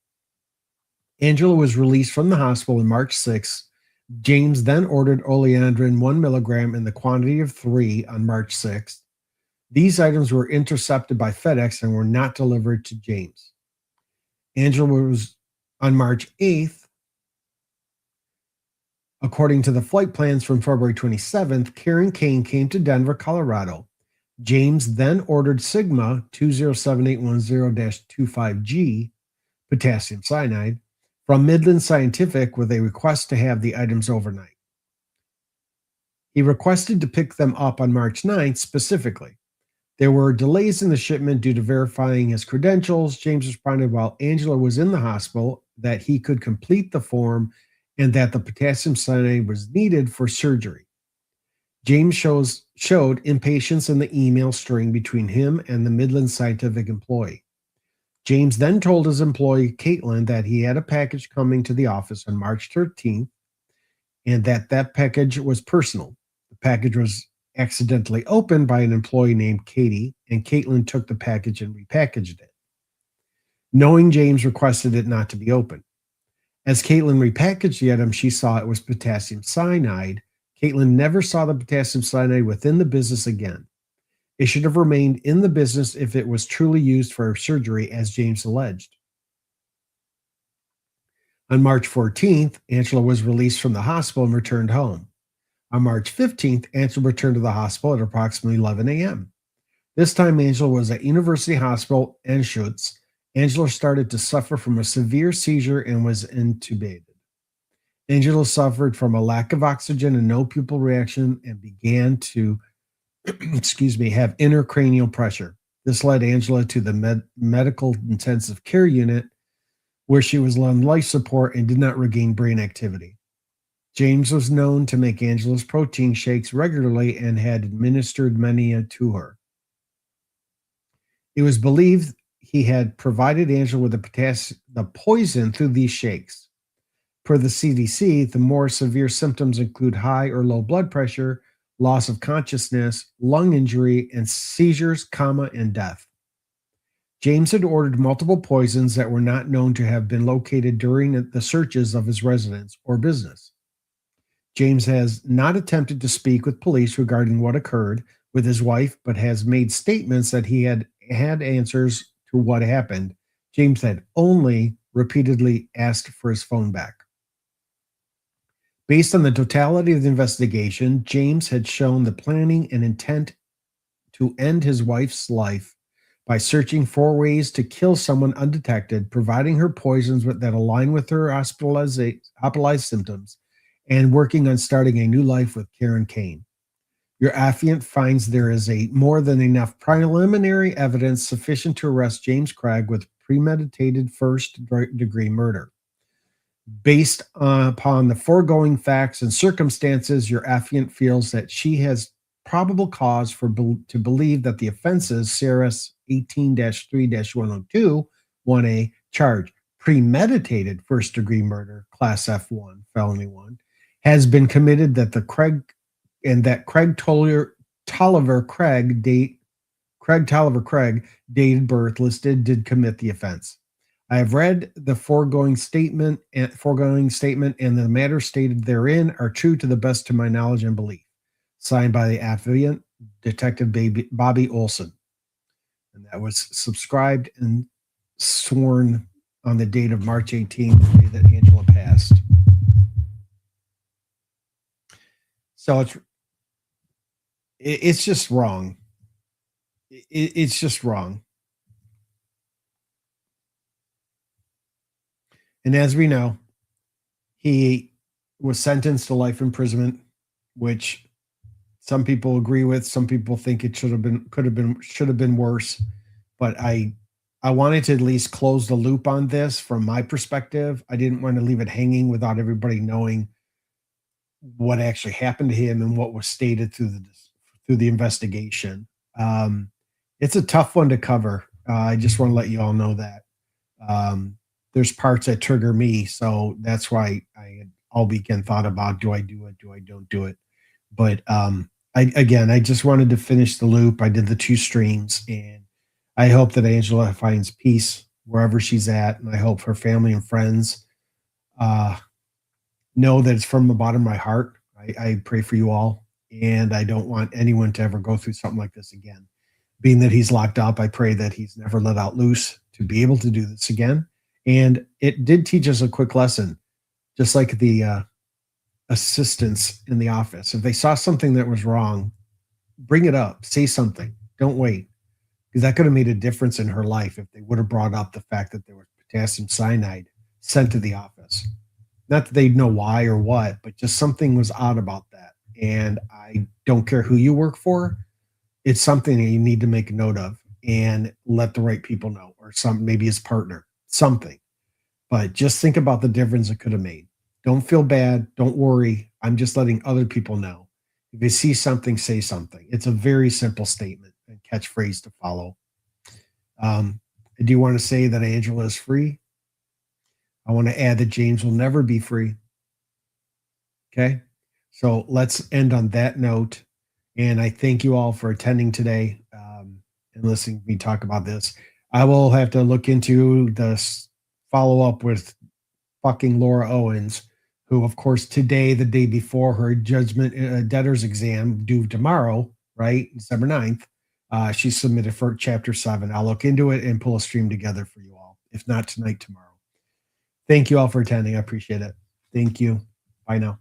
Angela was released from the hospital on March 6th. James then ordered oleandrin 1 milligram in the quantity of 3 on March 6th. These items were intercepted by FedEx and were not delivered to James. Angela was on March 8th. According to the flight plans from February 27th, Karen Kane came to Denver, Colorado. James then ordered Sigma 207810-25G, potassium cyanide, from Midland Scientific with a request to have the items overnight. He requested to pick them up on March 9th specifically. There were delays in the shipment due to verifying his credentials. James responded while Angela was in the hospital that he could complete the form and that the potassium cyanide was needed for surgery. James showed impatience in the email string between him and the Midland Scientific employee. James then told his employee, Caitlin, that he had a package coming to the office on March 13th and that package was personal. The package was accidentally opened by an employee named Katie, and Caitlin took the package and repackaged it, knowing James requested it not to be opened. As Caitlin repackaged the item, she saw it was potassium cyanide. Caitlin never saw the potassium cyanide within the business again. It should have remained in the business if it was truly used for surgery, as James alleged. On March 14th, Angela was released from the hospital and returned home. On March 15th, Angela returned to the hospital at approximately 11 a.m. This time, Angela was at University Hospital Anschutz. Angela started to suffer from a severe seizure and was intubated. Angela suffered from a lack of oxygen and no pupil reaction and began to have intracranial pressure. This led Angela to the medical intensive care unit, where she was on life support and did not regain brain activity. James was known to make Angela's protein shakes regularly and had administered many to her. It was believed he had provided Angela with the poison through these shakes. Per the CDC, the more severe symptoms include high or low blood pressure, loss of consciousness, lung injury, and seizures, and death. James had ordered multiple poisons that were not known to have been located during the searches of his residence or business. James has not attempted to speak with police regarding what occurred with his wife, but has made statements that he had answers to what happened. James had only repeatedly asked for his phone back. Based on the totality of the investigation, James had shown the planning and intent to end his wife's life by searching for ways to kill someone undetected, providing her poisons that align with her hospitalized symptoms, and working on starting a new life with Karen Kane. Your affiant finds there is more than enough preliminary evidence sufficient to arrest James Craig with premeditated first-degree murder. Based upon the foregoing facts and circumstances, your affiant feels that she has probable cause to believe that the offenses, CRS 18-3-102, 1A, charge premeditated first-degree murder, Class F1, Felony 1, has been committed, that Craig Tolliver Craig, dated birth listed, did commit the offense. I have read the foregoing statement, and the matters stated therein are true to the best of my knowledge and belief. Signed by the affiant, Detective Bobby Olson. And that was subscribed and sworn on the date of March 18th, the day that Angela passed. So it's just wrong. It's just wrong. And as we know, he was sentenced to life imprisonment, which some people agree with. Some people think it should have been worse. But I wanted to at least close the loop on this from my perspective. I didn't want to leave it hanging without everybody knowing what actually happened to him and what was stated through the investigation. It's a tough one to cover. I just want to let you all know that. There's parts that trigger me, so that's why I had all weekend thought about, do I do it, do I don't do it? But I just wanted to finish the loop. I did the 2 streams, and I hope that Angela finds peace wherever she's at, and I hope her family and friends know that it's from the bottom of my heart. I pray for you all, and I don't want anyone to ever go through something like this again. Being that he's locked up, I pray that he's never let out loose to be able to do this again. And it did teach us a quick lesson, just like the assistants in the office. If they saw something that was wrong, bring it up, say something, don't wait, because that could have made a difference in her life if they would have brought up the fact that there was potassium cyanide sent to the office. Not that they'd know why or what, but just something was odd about that. And I don't care who you work for, it's something that you need to make a note of and let the right people know, or maybe his partner, something. But just think about the difference it could have made. Don't feel bad. Don't worry. I'm just letting other people know. If you see something, say something. It's a very simple statement and catchphrase to follow. And I do want to say that Angela is free. I want to add that James will never be free. Okay. So let's end on that note. And I thank you all for attending today and listening to me talk about this. I will have to look into the follow up with fucking Laura Owens, who, of course, today, the day before her judgment debtor's exam due tomorrow, right, December 9th, she submitted for Chapter 7. I'll look into it and pull a stream together for you all, if not tonight, tomorrow. Thank you all for attending. I appreciate it. Thank you. Bye now.